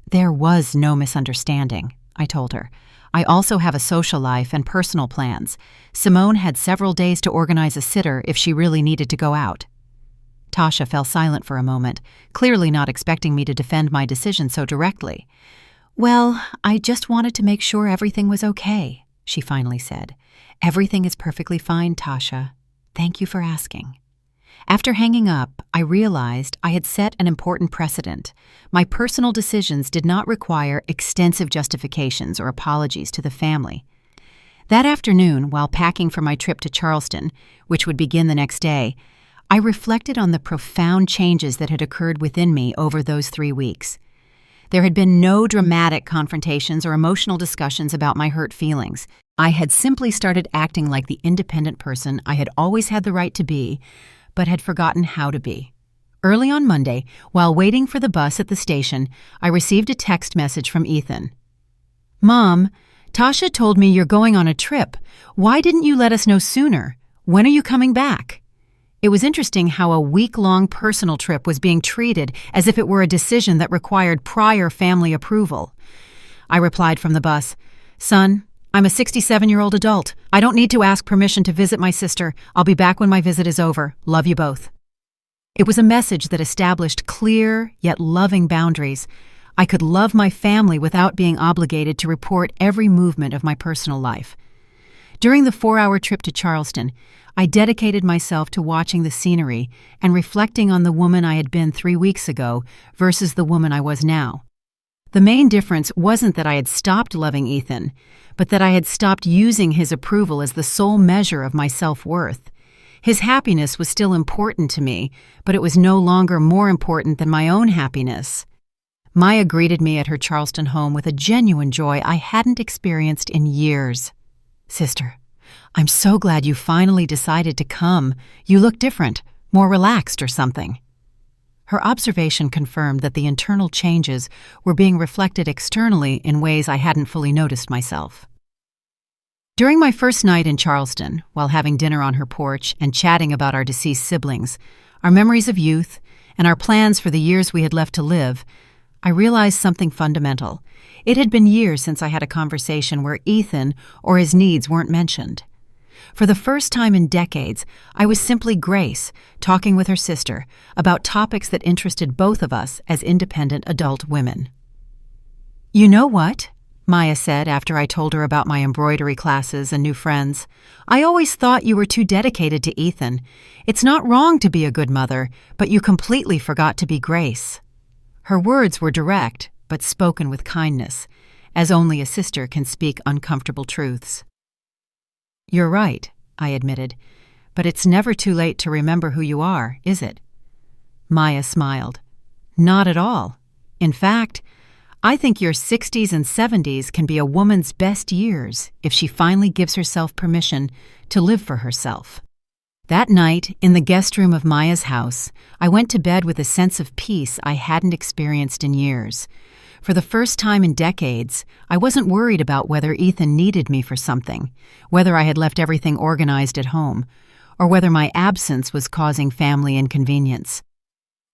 "There was no misunderstanding," I told her. "I also have a social life and personal plans. Simone had several days to organize a sitter if she really needed to go out." Tasha fell silent for a moment, clearly not expecting me to defend my decision so directly. "Well, I just wanted to make sure everything was okay," she finally said. "Everything is perfectly fine, Tasha. Thank you for asking." After hanging up, I realized I had set an important precedent. My personal decisions did not require extensive justifications or apologies to the family. That afternoon, while packing for my trip to Charleston, which would begin the next day, I reflected on the profound changes that had occurred within me over those 3 weeks. There had been no dramatic confrontations or emotional discussions about my hurt feelings. I had simply started acting like the independent person I had always had the right to be, but had forgotten how to be. Early on Monday, while waiting for the bus at the station, I received a text message from Ethan. "Mom, Tasha told me you're going on a trip. Why didn't you let us know sooner? When are you coming back?" It was interesting how a week-long personal trip was being treated as if it were a decision that required prior family approval. I replied from the bus, "Son, I'm a 67-year-old adult. I don't need to ask permission to visit my sister. I'll be back when my visit is over. Love you both." It was a message that established clear yet loving boundaries. I could love my family without being obligated to report every movement of my personal life. During the 4-hour trip to Charleston, I dedicated myself to watching the scenery and reflecting on the woman I had been 3 weeks ago versus the woman I was now. The main difference wasn't that I had stopped loving Ethan, but that I had stopped using his approval as the sole measure of my self-worth. His happiness was still important to me, but it was no longer more important than my own happiness. Maya greeted me at her Charleston home with a genuine joy I hadn't experienced in years. "Sister, I'm so glad you finally decided to come. You look different, more relaxed or something." Her observation confirmed that the internal changes were being reflected externally in ways I hadn't fully noticed myself. During my first night in Charleston, while having dinner on her porch and chatting about our deceased siblings, our memories of youth, and our plans for the years we had left to live, I realized something fundamental. It had been years since I had a conversation where Ethan or his needs weren't mentioned. For the first time in decades, I was simply Grace, talking with her sister about topics that interested both of us as independent adult women. "You know what?" Maya said after I told her about my embroidery classes and new friends. "I always thought you were too dedicated to Ethan. It's not wrong to be a good mother, but you completely forgot to be Grace." Her words were direct, but spoken with kindness, as only a sister can speak uncomfortable truths. "You're right," I admitted, "but it's never too late to remember who you are, is it?" Maya smiled. "Not at all. In fact, I think your 60s and 70s can be a woman's best years if she finally gives herself permission to live for herself." That night, in the guest room of Maya's house, I went to bed with a sense of peace I hadn't experienced in years. For the first time in decades, I wasn't worried about whether Ethan needed me for something, whether I had left everything organized at home, or whether my absence was causing family inconvenience.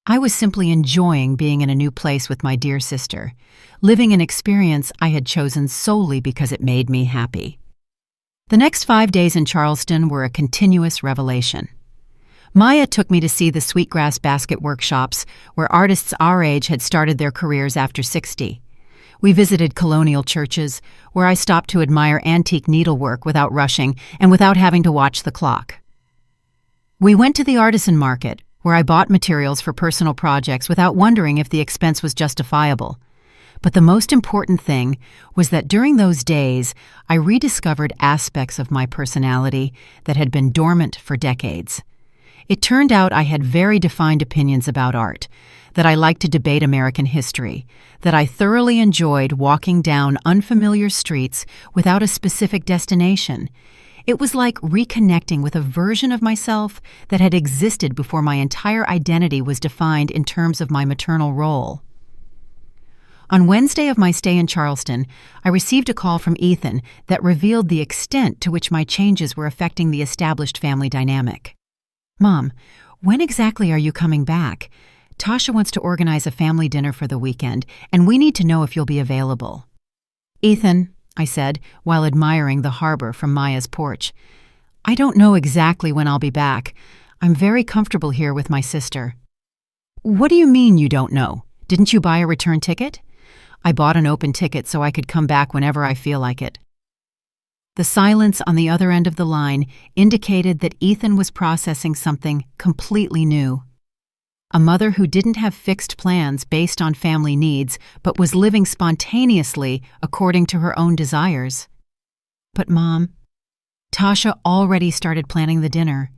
I was simply enjoying being in a new place with my dear sister, living an experience I had chosen solely because it made me happy. The next 5 days in Charleston were a continuous revelation. Maya took me to see the sweetgrass basket workshops where artists our age had started their careers after 60. We visited colonial churches where I stopped to admire antique needlework without rushing and without having to watch the clock. We went to the artisan market where I bought materials for personal projects without wondering if the expense was justifiable. But the most important thing was that during those days, I rediscovered aspects of my personality that had been dormant for decades. It turned out I had very defined opinions about art, that I liked to debate American history, that I thoroughly enjoyed walking down unfamiliar streets without a specific destination. It was like reconnecting with a version of myself that had existed before my entire identity was defined in terms of my maternal role. On Wednesday of my stay in Charleston, I received a call from Ethan that revealed the extent to which my changes were affecting the established family dynamic. "Mom, when exactly are you coming back? Tasha wants to organize a family dinner for the weekend, and we need to know if you'll be available." "Ethan," I said, while admiring the harbor from Maya's porch, "I don't know exactly when I'll be back. I'm very comfortable here with my sister." "What do you mean you don't know? Didn't you buy a return ticket?" "I bought an open ticket so I could come back whenever I feel like it." The silence on the other end of the line indicated that Ethan was processing something completely new. A mother who didn't have fixed plans based on family needs, but was living spontaneously according to her own desires. "But Mom, Tasha already started planning the dinner.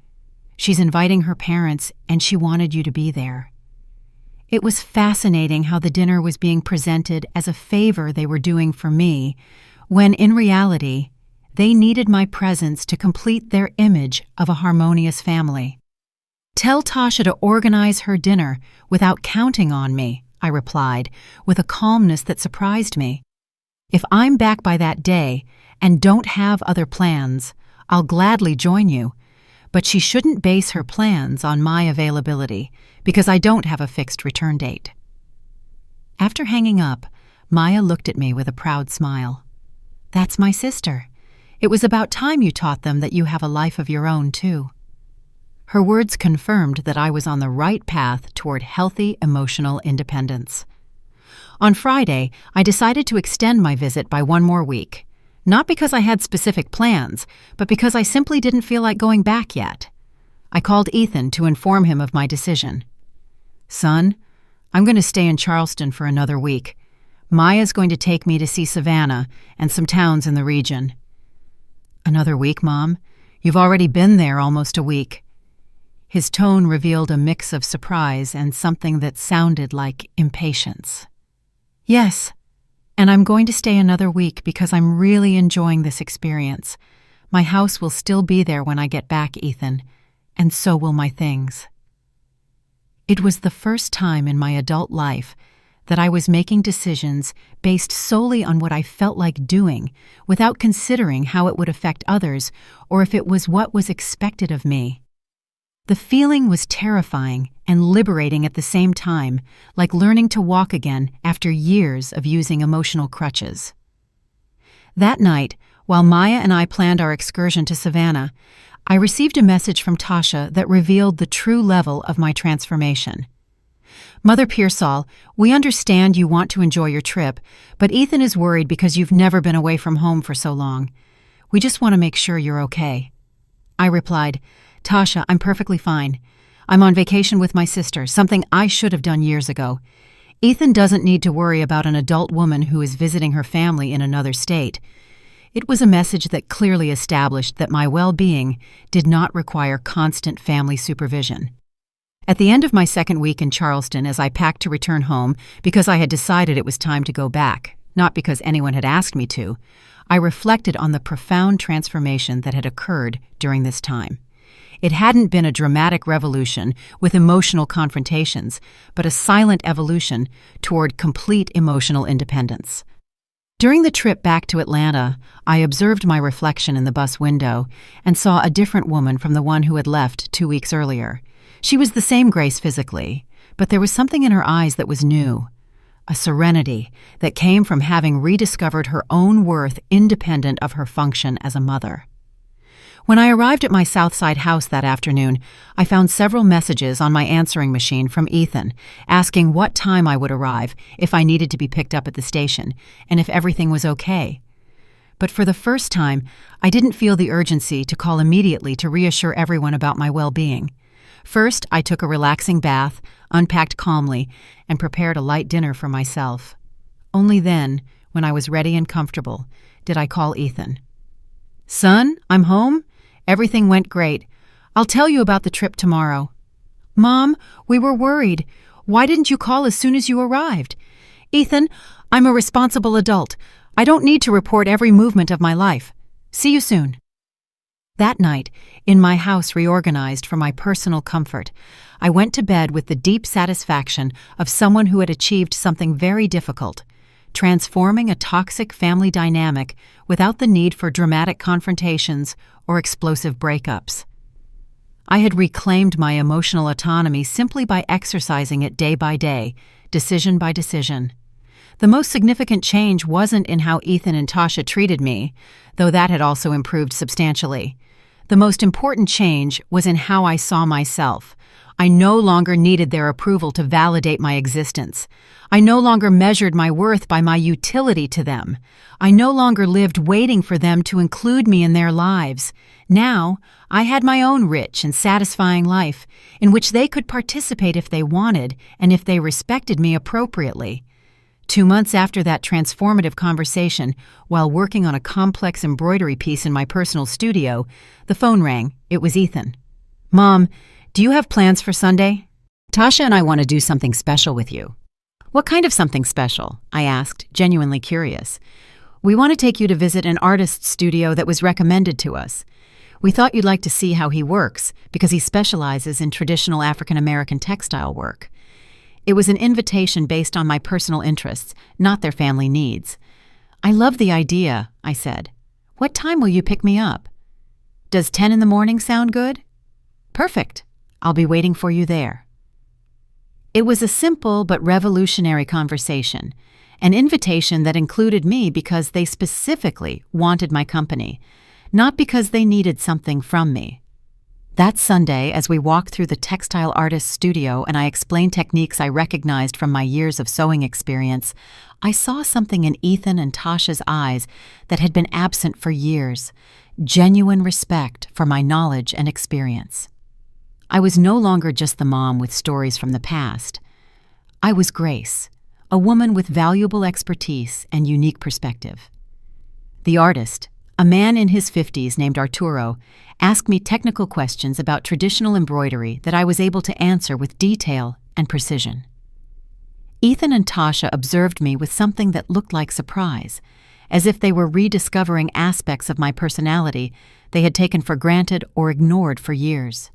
She's inviting her parents, and she wanted you to be there." It was fascinating how the dinner was being presented as a favor they were doing for me, when in reality, they needed my presence to complete their image of a harmonious family. "Tell Tasha to organize her dinner without counting on me," I replied, with a calmness that surprised me. "If I'm back by that day and don't have other plans, I'll gladly join you, but she shouldn't base her plans on my availability because I don't have a fixed return date." After hanging up, Maya looked at me with a proud smile. "That's my sister. It was about time you taught them that you have a life of your own, too." Her words confirmed that I was on the right path toward healthy emotional independence. On Friday, I decided to extend my visit by 1 more week. Not because I had specific plans, but because I simply didn't feel like going back yet. I called Ethan to inform him of my decision. "Son, I'm going to stay in Charleston for another week. Maya's going to take me to see Savannah and some towns in the region." "Another week, Mom? You've already been there almost a week." His tone revealed a mix of surprise and something that sounded like impatience. "Yes, and I'm going to stay another week because I'm really enjoying this experience. My house will still be there when I get back, Ethan, and so will my things." It was the first time in my adult life that I was making decisions based solely on what I felt like doing, without considering how it would affect others or if it was what was expected of me. The feeling was terrifying and liberating at the same time, like learning to walk again after years of using emotional crutches. That night, while Maya and I planned our excursion to Savannah, I received a message from Tasha that revealed the true level of my transformation. "Mother Pearsall, we understand you want to enjoy your trip, but Ethan is worried because you've never been away from home for so long. We just want to make sure you're okay." I replied, "Tasha, I'm perfectly fine. I'm on vacation with my sister, something I should have done years ago. Ethan doesn't need to worry about an adult woman who is visiting her family in another state." It was a message that clearly established that my well-being did not require constant family supervision. At the end of my second week in Charleston, as I packed to return home because I had decided it was time to go back, not because anyone had asked me to, I reflected on the profound transformation that had occurred during this time. It hadn't been a dramatic revolution with emotional confrontations, but a silent evolution toward complete emotional independence. During the trip back to Atlanta, I observed my reflection in the bus window and saw a different woman from the one who had left 2 weeks earlier. She was the same Grace physically, but there was something in her eyes that was new, a serenity that came from having rediscovered her own worth independent of her function as a mother. When I arrived at my Southside house that afternoon, I found several messages on my answering machine from Ethan, asking what time I would arrive, if I needed to be picked up at the station, and if everything was okay. But for the first time, I didn't feel the urgency to call immediately to reassure everyone about my well-being. First, I took a relaxing bath, unpacked calmly, and prepared a light dinner for myself. Only then, when I was ready and comfortable, did I call Ethan. "Son, I'm home. Everything went great. I'll tell you about the trip tomorrow." "Mom, we were worried. Why didn't you call as soon as you arrived?" "Ethan, I'm a responsible adult. I don't need to report every movement of my life. See you soon." That night, in my house reorganized for my personal comfort, I went to bed with the deep satisfaction of someone who had achieved something very difficult, transforming a toxic family dynamic without the need for dramatic confrontations or explosive breakups. I had reclaimed my emotional autonomy simply by exercising it day by day, decision by decision. The most significant change wasn't in how Ethan and Tasha treated me, though that had also improved substantially. The most important change was in how I saw myself. I no longer needed their approval to validate my existence. I no longer measured my worth by my utility to them. I no longer lived waiting for them to include me in their lives. Now, I had my own rich and satisfying life, in which they could participate if they wanted and if they respected me appropriately. 2 months after that transformative conversation, while working on a complex embroidery piece in my personal studio, the phone rang. It was Ethan. "Mom, do you have plans for Sunday? Tasha and I want to do something special with you." "What kind of something special?" I asked, genuinely curious. "We want to take you to visit an artist's studio that was recommended to us. We thought you'd like to see how he works, because he specializes in traditional African American textile work." It was an invitation based on my personal interests, not their family needs. "I love the idea," I said. "What time will you pick me up?" "Does 10 in the morning sound good?" "Perfect. I'll be waiting for you there." It was a simple but revolutionary conversation, an invitation that included me because they specifically wanted my company, not because they needed something from me. That Sunday, as we walked through the textile artist's studio and I explained techniques I recognized from my years of sewing experience, I saw something in Ethan and Tasha's eyes that had been absent for years, genuine respect for my knowledge and experience. I was no longer just the mom with stories from the past. I was Grace, a woman with valuable expertise and unique perspective. The artist, A man in his 50s named Arturo asked me technical questions about traditional embroidery that I was able to answer with detail and precision. Ethan and Tasha observed me with something that looked like surprise, as if they were rediscovering aspects of my personality they had taken for granted or ignored for years.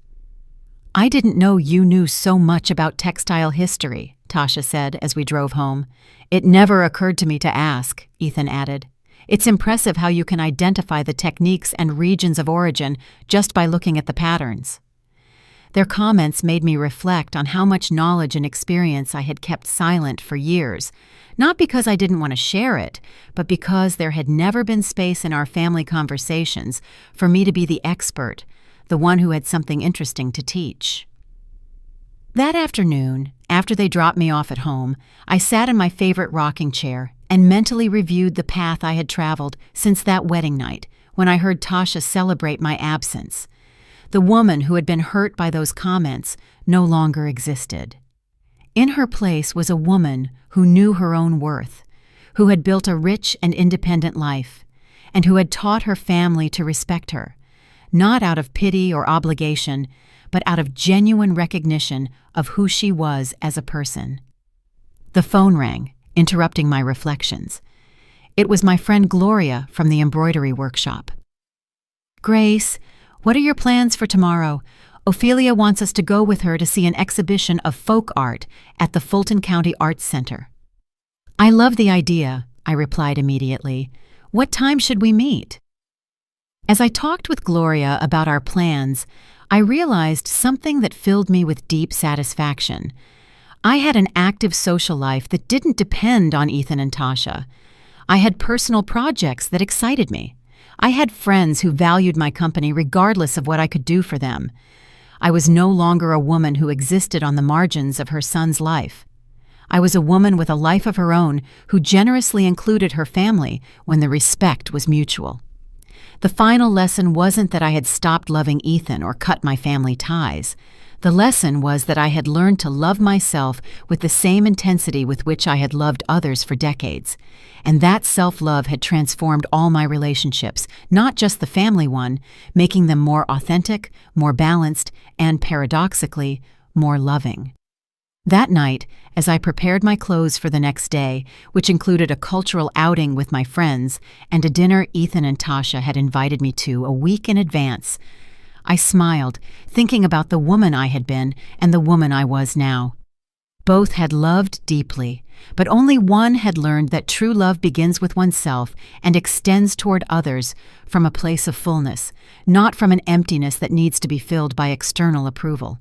"I didn't know you knew so much about textile history," Tasha said as we drove home. "It never occurred to me to ask," Ethan added. "It's impressive how you can identify the techniques and regions of origin just by looking at the patterns." Their comments made me reflect on how much knowledge and experience I had kept silent for years, not because I didn't want to share it, but because there had never been space in our family conversations for me to be the expert, the one who had something interesting to teach. That afternoon, after they dropped me off at home, I sat in my favorite rocking chair and mentally reviewed the path I had traveled since that wedding night when I heard Tasha celebrate my absence. The woman who had been hurt by those comments no longer existed. In her place was a woman who knew her own worth, who had built a rich and independent life, and who had taught her family to respect her, not out of pity or obligation, but out of genuine recognition of who she was as a person. The phone rang, interrupting my reflections. It was my friend Gloria from the embroidery workshop. "Grace, what are your plans for tomorrow? Ophelia wants us to go with her to see an exhibition of folk art at the Fulton County Arts Center." "I love the idea," I replied immediately. "What time should we meet?" As I talked with Gloria about our plans, I realized something that filled me with deep satisfaction. I had an active social life that didn't depend on Ethan and Tasha. I had personal projects that excited me. I had friends who valued my company regardless of what I could do for them. I was no longer a woman who existed on the margins of her son's life. I was a woman with a life of her own who generously included her family when the respect was mutual. The final lesson wasn't that I had stopped loving Ethan or cut my family ties. The lesson was that I had learned to love myself with the same intensity with which I had loved others for decades. And that self-love had transformed all my relationships, not just the family one, making them more authentic, more balanced, and paradoxically, more loving. That night, as I prepared my clothes for the next day, which included a cultural outing with my friends and a dinner Ethan and Tasha had invited me to a week in advance, I smiled, thinking about the woman I had been and the woman I was now. Both had loved deeply, but only one had learned that true love begins with oneself and extends toward others from a place of fullness, not from an emptiness that needs to be filled by external approval.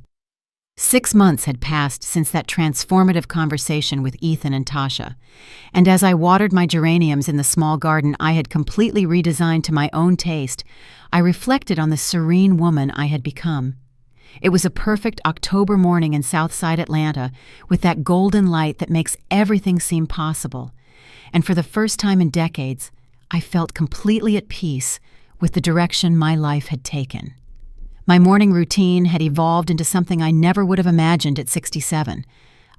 6 months had passed since that transformative conversation with Ethan and Tasha, and as I watered my geraniums in the small garden I had completely redesigned to my own taste, I reflected on the serene woman I had become. It was a perfect October morning in Southside Atlanta with that golden light that makes everything seem possible, and for the first time in decades, I felt completely at peace with the direction my life had taken. My morning routine had evolved into something I never would have imagined at 67.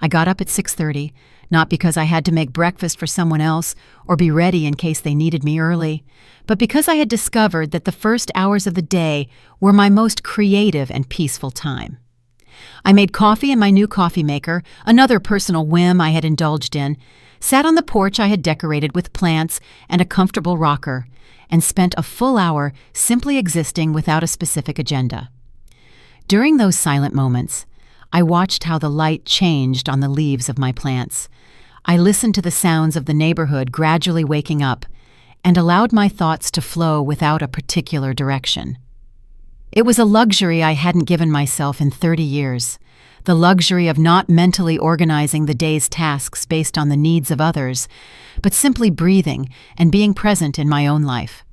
I got up at 6:30, not because I had to make breakfast for someone else or be ready in case they needed me early, but because I had discovered that the first hours of the day were my most creative and peaceful time. I made coffee in my new coffee maker, another personal whim I had indulged in, sat on the porch I had decorated with plants and a comfortable rocker, and spent a full hour simply existing without a specific agenda. During those silent moments, I watched how the light changed on the leaves of my plants. I listened to the sounds of the neighborhood gradually waking up and allowed my thoughts to flow without a particular direction. It was a luxury I hadn't given myself in 30 years, the luxury of not mentally organizing the day's tasks based on the needs of others, but simply breathing and being present in my own life.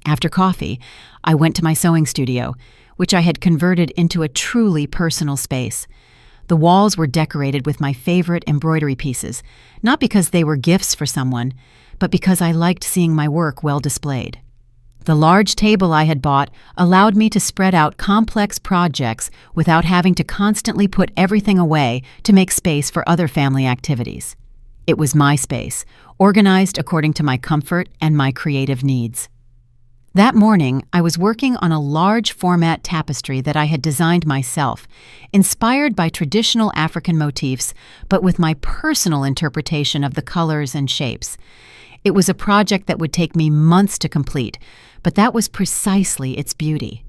After coffee, I went to my sewing studio, which I had converted into a truly personal space. The walls were decorated with my favorite embroidery pieces, not because they were gifts for someone, but because I liked seeing my work well displayed. The large table I had bought allowed me to spread out complex projects without having to constantly put everything away to make space for other family activities. It was my space, organized according to my comfort and my creative needs. That morning, I was working on a large format tapestry that I had designed myself, inspired by traditional African motifs, but with my personal interpretation of the colors and shapes. It was a project that would take me months to complete, but that was precisely its beauty.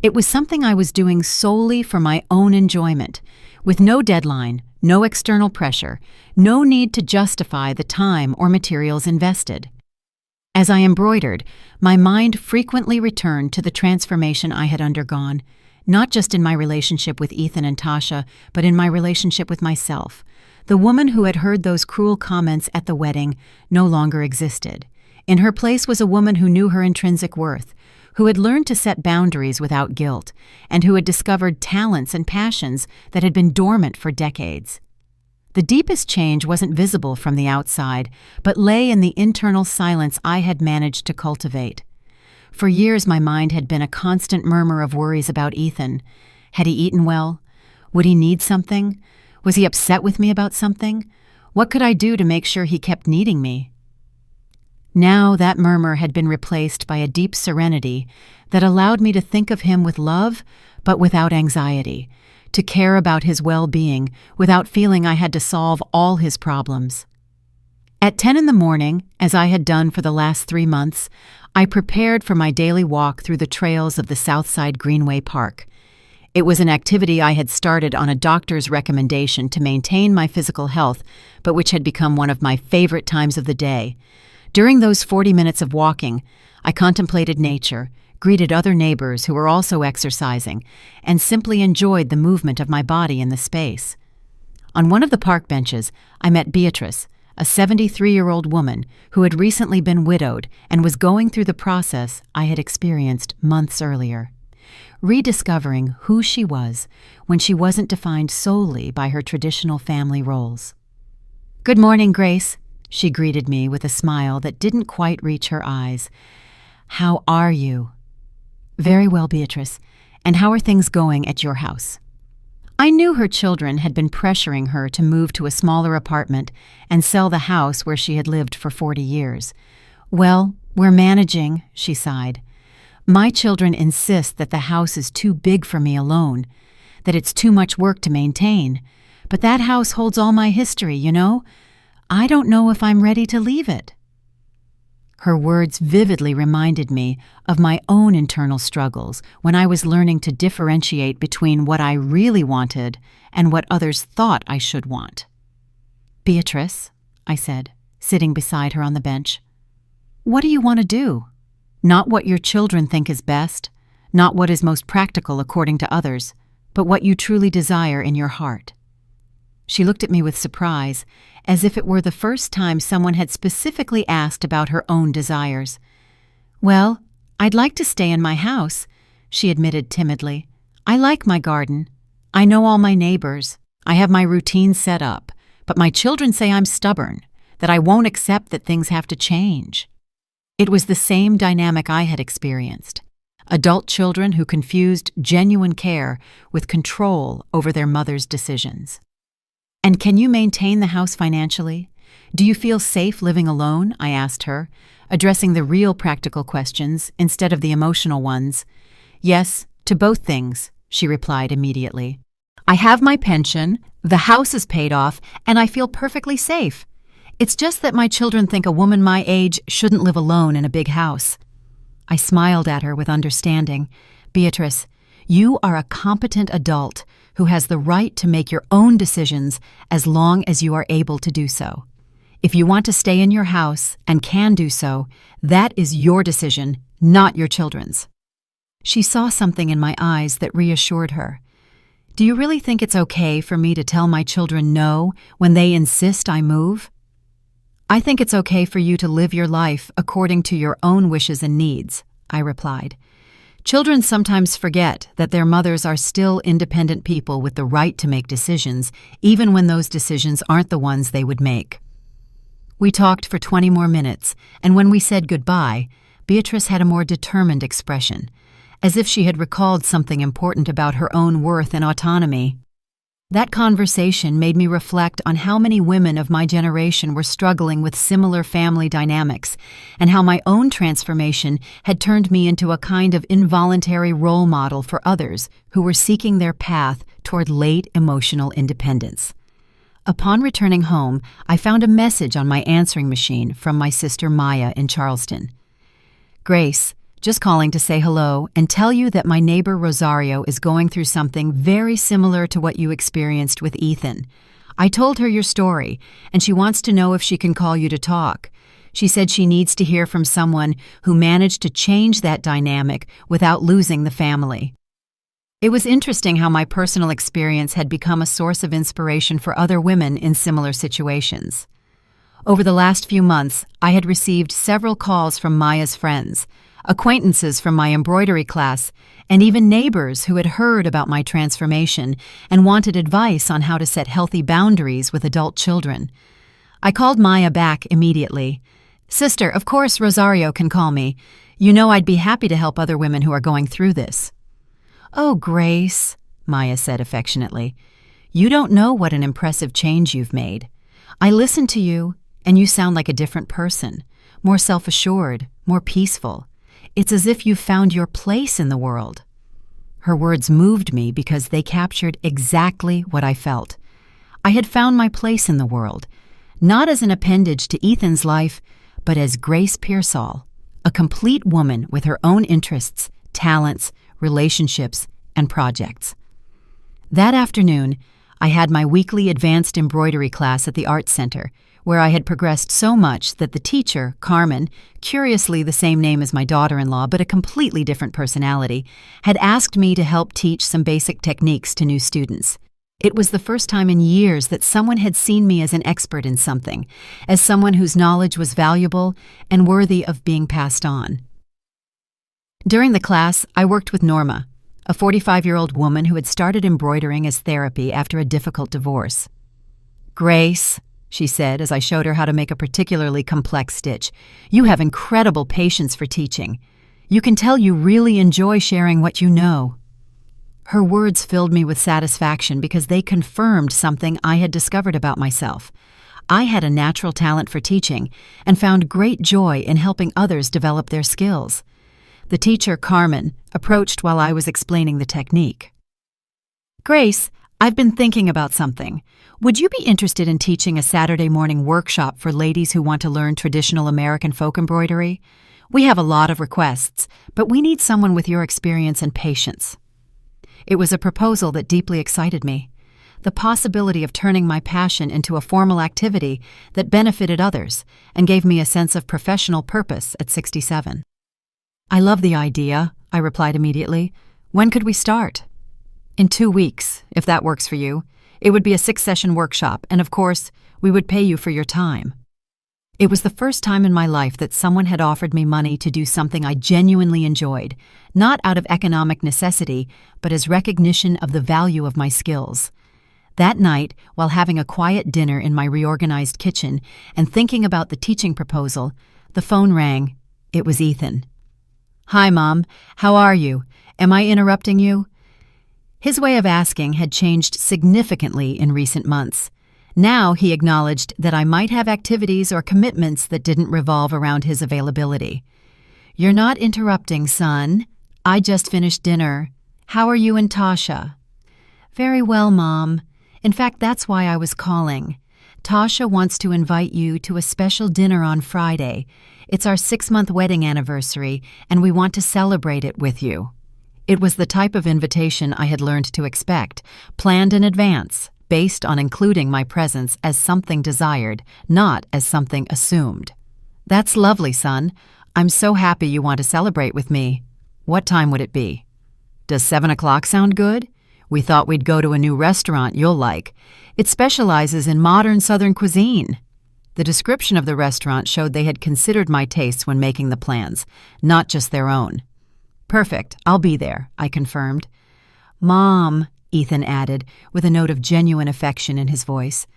It was something I was doing solely for my own enjoyment, with no deadline, no external pressure, no need to justify the time or materials invested. As I embroidered, my mind frequently returned to the transformation I had undergone, not just in my relationship with Ethan and Tasha, but in my relationship with myself. The woman who had heard those cruel comments at the wedding no longer existed. In her place was a woman who knew her intrinsic worth, who had learned to set boundaries without guilt, and who had discovered talents and passions that had been dormant for decades. The deepest change wasn't visible from the outside, but lay in the internal silence I had managed to cultivate. For years my mind had been a constant murmur of worries about Ethan. Had he eaten well? Would he need something? Was he upset with me about something? What could I do to make sure he kept needing me? Now that murmur had been replaced by a deep serenity that allowed me to think of him with love, but without anxiety, to care about his well-being without feeling I had to solve all his problems. At 10 in the morning, as I had done for the last 3 months, I prepared for my daily walk through the trails of the Southside Greenway Park. It was an activity I had started on a doctor's recommendation to maintain my physical health, but which had become one of my favorite times of the day. During those 40 minutes of walking, I contemplated nature, greeted other neighbors who were also exercising, and simply enjoyed the movement of my body in the space. On one of the park benches, I met Beatrice, a 73-year-old woman who had recently been widowed and was going through the process I had experienced months earlier, rediscovering who she was when she wasn't defined solely by her traditional family roles. "Good morning, Grace," she greeted me with a smile that didn't quite reach her eyes. "How are you?" "Very well, Beatrice. And how are things going at your house?" I knew her children had been pressuring her to move to a smaller apartment and sell the house where she had lived for 40 years. "Well, we're managing," she sighed. "My children insist that the house is too big for me alone, that it's too much work to maintain. But that house holds all my history, you know? I don't know if I'm ready to leave it." Her words vividly reminded me of my own internal struggles when I was learning to differentiate between what I really wanted and what others thought I should want. "Beatrice," I said, sitting beside her on the bench, "what do you want to do? Not what your children think is best, not what is most practical according to others, but what you truly desire in your heart." She looked at me with surprise, as if it were the first time someone had specifically asked about her own desires. "Well, I'd like to stay in my house," she admitted timidly. "I like my garden. I know all my neighbors. I have my routine set up, but my children say I'm stubborn, that I won't accept that things have to change." It was the same dynamic I had experienced. Adult children who confused genuine care with control over their mother's decisions. "And can you maintain the house financially? Do you feel safe living alone?" I asked her, addressing the real practical questions instead of the emotional ones. "Yes, to both things," she replied immediately. "I have my pension, the house is paid off, and I feel perfectly safe. It's just that my children think a woman my age shouldn't live alone in a big house." I smiled at her with understanding. "Beatrice, you are a competent adult who has the right to make your own decisions as long as you are able to do so. If you want to stay in your house and can do so, that is your decision, not your children's." She saw something in my eyes that reassured her. "Do you really think it's okay for me to tell my children no when they insist I move?" "I think it's okay for you to live your life according to your own wishes and needs," I replied. "Children sometimes forget that their mothers are still independent people with the right to make decisions, even when those decisions aren't the ones they would make." We talked for 20 more minutes, and when we said goodbye, Beatrice had a more determined expression, as if she had recalled something important about her own worth and autonomy. That conversation made me reflect on how many women of my generation were struggling with similar family dynamics, and how my own transformation had turned me into a kind of involuntary role model for others who were seeking their path toward late emotional independence. Upon returning home, I found a message on my answering machine from my sister Maya in Charleston. "Grace, just calling to say hello and tell you that my neighbor Rosario is going through something very similar to what you experienced with Ethan. I told her your story, and she wants to know if she can call you to talk. She said she needs to hear from someone who managed to change that dynamic without losing the family." It was interesting how my personal experience had become a source of inspiration for other women in similar situations. Over the last few months, I had received several calls from Maya's friends, acquaintances from my embroidery class, and even neighbors who had heard about my transformation and wanted advice on how to set healthy boundaries with adult children. I called Maya back immediately. "Sister, of course Rosario can call me. You know I'd be happy to help other women who are going through this." "Oh, Grace," Maya said affectionately, "you don't know what an impressive change you've made. I listened to you, and you sound like a different person, more self-assured, more peaceful. It's as if you've found your place in the world." Her words moved me because they captured exactly what I felt. I had found my place in the world, not as an appendage to Ethan's life, but as Grace Pearsall, a complete woman with her own interests, talents, relationships, and projects. That afternoon, I had my weekly advanced embroidery class at the Art Center, where I had progressed so much that the teacher, Carmen, curiously the same name as my daughter-in-law but a completely different personality, had asked me to help teach some basic techniques to new students. It was the first time in years that someone had seen me as an expert in something, as someone whose knowledge was valuable and worthy of being passed on. During the class, I worked with Norma, a 45-year-old woman who had started embroidering as therapy after a difficult divorce. "Grace," she said as I showed her how to make a particularly complex stitch, "you have incredible patience for teaching. You can tell you really enjoy sharing what you know." Her words filled me with satisfaction because they confirmed something I had discovered about myself. I had a natural talent for teaching and found great joy in helping others develop their skills. The teacher, Carmen, approached while I was explaining the technique. "Grace, I've been thinking about something. Would you be interested in teaching a Saturday morning workshop for ladies who want to learn traditional American folk embroidery? We have a lot of requests, but we need someone with your experience and patience." It was a proposal that deeply excited me. The possibility of turning my passion into a formal activity that benefited others and gave me a sense of professional purpose at 67. "I love the idea," I replied immediately. "When could we start?" "In 2 weeks, if that works for you. It would be a 6-session workshop, and of course, we would pay you for your time." It was the first time in my life that someone had offered me money to do something I genuinely enjoyed, not out of economic necessity, but as recognition of the value of my skills. That night, while having a quiet dinner in my reorganized kitchen and thinking about the teaching proposal, the phone rang. It was Ethan. "Hi, Mom. How are you? Am I interrupting you?" His way of asking had changed significantly in recent months. Now he acknowledged that I might have activities or commitments that didn't revolve around his availability. "You're not interrupting, son. I just finished dinner. How are you and Tasha?" "Very well, Mom. In fact, that's why I was calling. Tasha wants to invite you to a special dinner on Friday. It's our 6-month wedding anniversary, and we want to celebrate it with you." It was the type of invitation I had learned to expect, planned in advance, based on including my presence as something desired, not as something assumed. "That's lovely, son. I'm so happy you want to celebrate with me. What time would it be?" "Does 7 o'clock sound good? We thought we'd go to a new restaurant you'll like. It specializes in modern Southern cuisine." The description of the restaurant showed they had considered my tastes when making the plans, not just their own. "Perfect, I'll be there," I confirmed. "Mom," Ethan added, with a note of genuine affection in his voice,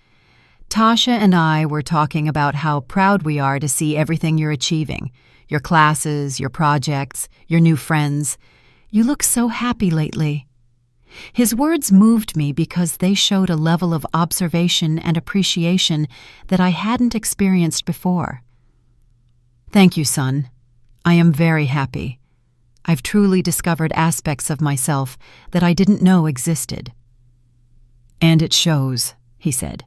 "Tasha and I were talking about how proud we are to see everything you're achieving, your classes, your projects, your new friends. You look so happy lately." His words moved me because they showed a level of observation and appreciation that I hadn't experienced before. "Thank you, son. I am very happy. I've truly discovered aspects of myself that I didn't know existed." "And it shows," he said.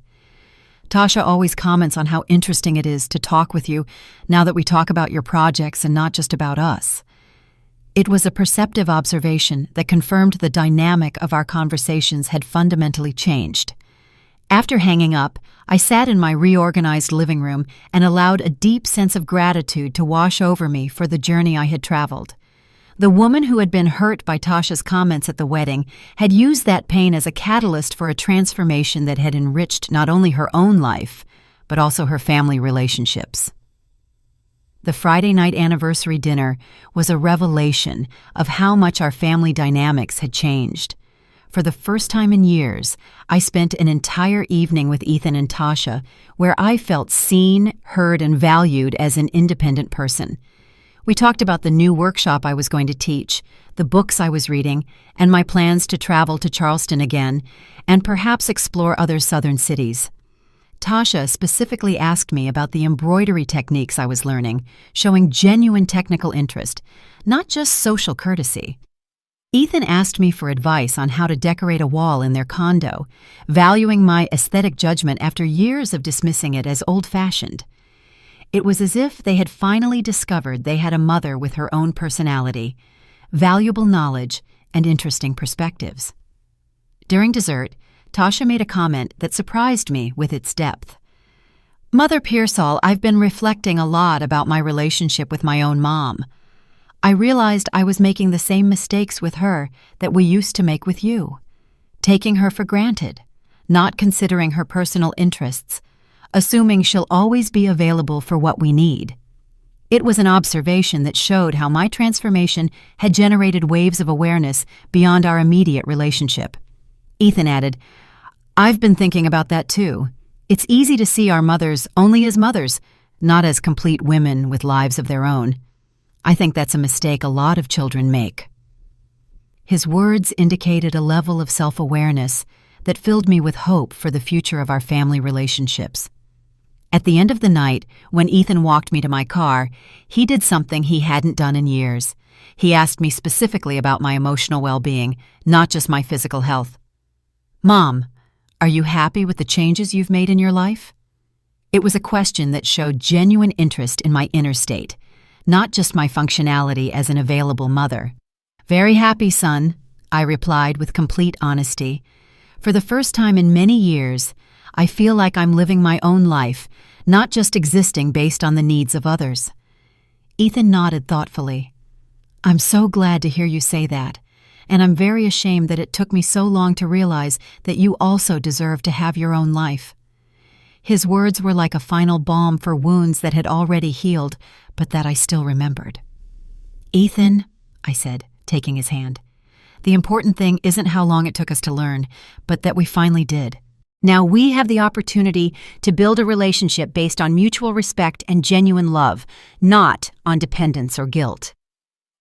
"Tasha always comments on how interesting it is to talk with you now that we talk about your projects and not just about us." It was a perceptive observation that confirmed the dynamic of our conversations had fundamentally changed. After hanging up, I sat in my reorganized living room and allowed a deep sense of gratitude to wash over me for the journey I had traveled. The woman who had been hurt by Tasha's comments at the wedding had used that pain as a catalyst for a transformation that had enriched not only her own life, but also her family relationships. The Friday night anniversary dinner was a revelation of how much our family dynamics had changed. For the first time in years, I spent an entire evening with Ethan and Tasha where I felt seen, heard, and valued as an independent person. We talked about the new workshop I was going to teach, the books I was reading, and my plans to travel to Charleston again, and perhaps explore other southern cities. Tasha specifically asked me about the embroidery techniques I was learning, showing genuine technical interest, not just social courtesy. Ethan asked me for advice on how to decorate a wall in their condo, valuing my aesthetic judgment after years of dismissing it as old-fashioned. It was as if they had finally discovered they had a mother with her own personality, valuable knowledge, and interesting perspectives. During dessert, Tasha made a comment that surprised me with its depth. "Mother Pearsall, I've been reflecting a lot about my relationship with my own mom. I realized I was making the same mistakes with her that we used to make with you, taking her for granted, not considering her personal interests, assuming she'll always be available for what we need." It was an observation that showed how my transformation had generated waves of awareness beyond our immediate relationship. Ethan added, "I've been thinking about that too. It's easy to see our mothers only as mothers, not as complete women with lives of their own. I think that's a mistake a lot of children make." His words indicated a level of self-awareness that filled me with hope for the future of our family relationships. At the end of the night, when Ethan walked me to my car, he did something he hadn't done in years. He asked me specifically about my emotional well-being, not just my physical health. "Mom, are you happy with the changes you've made in your life?" It was a question that showed genuine interest in my inner state, not just my functionality as an available mother. "Very happy, son," I replied with complete honesty. For the first time in many years, I feel like I'm living my own life, not just existing based on the needs of others. Ethan nodded thoughtfully. "I'm so glad to hear you say that, and I'm very ashamed that it took me so long to realize that you also deserve to have your own life." His words were like a final balm for wounds that had already healed, but that I still remembered. "Ethan," I said, taking his hand, "the important thing isn't how long it took us to learn, but that we finally did. Now we have the opportunity to build a relationship based on mutual respect and genuine love, not on dependence or guilt."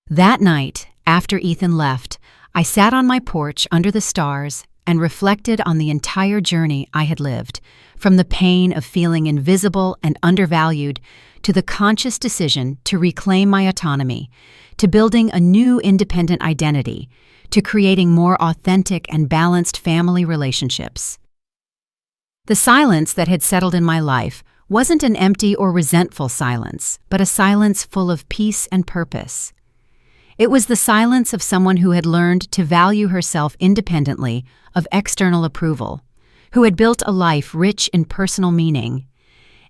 That night, after Ethan left, I sat on my porch under the stars and reflected on the entire journey I had lived, from the pain of feeling invisible and undervalued to the conscious decision to reclaim my autonomy, to building a new independent identity, to creating more authentic and balanced family relationships. The silence that had settled in my life wasn't an empty or resentful silence, but a silence full of peace and purpose. It was the silence of someone who had learned to value herself independently of external approval, who had built a life rich in personal meaning,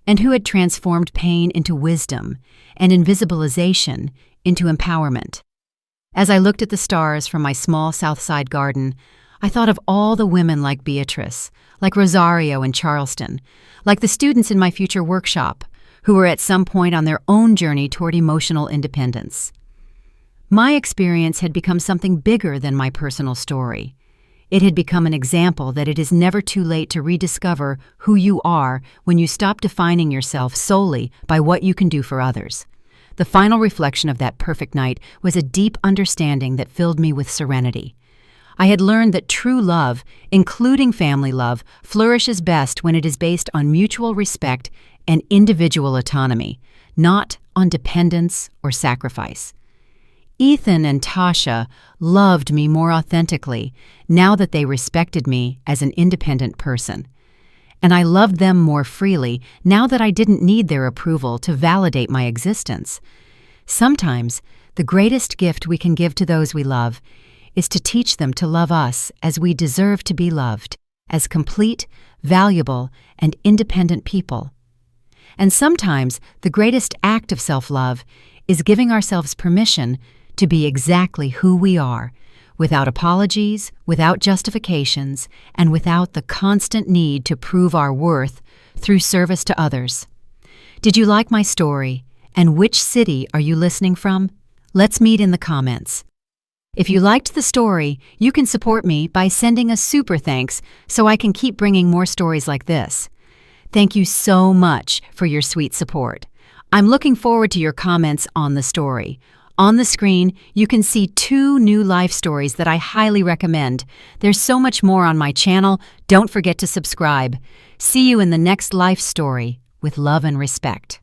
and who had transformed pain into wisdom and invisibilization into empowerment. As I looked at the stars from my small Southside garden, I thought of all the women like Beatrice, like Rosario in Charleston, like the students in my future workshop, who were at some point on their own journey toward emotional independence. My experience had become something bigger than my personal story. It had become an example that it is never too late to rediscover who you are when you stop defining yourself solely by what you can do for others. The final reflection of that perfect night was a deep understanding that filled me with serenity. I had learned that true love, including family love, flourishes best when it is based on mutual respect and individual autonomy, not on dependence or sacrifice. Ethan and Tasha loved me more authentically now that they respected me as an independent person. And I loved them more freely now that I didn't need their approval to validate my existence. Sometimes, the greatest gift we can give to those we love is to teach them to love us as we deserve to be loved, as complete, valuable, and independent people. And sometimes, the greatest act of self-love is giving ourselves permission to be exactly who we are, without apologies, without justifications, and without the constant need to prove our worth through service to others. Did you like my story? And which city are you listening from? Let's meet in the comments. If you liked the story, you can support me by sending a super thanks so I can keep bringing more stories like this. Thank you so much for your sweet support. I'm looking forward to your comments on the story. On the screen, you can see 2 new life stories that I highly recommend. There's so much more on my channel. Don't forget to subscribe. See you in the next life story with love and respect.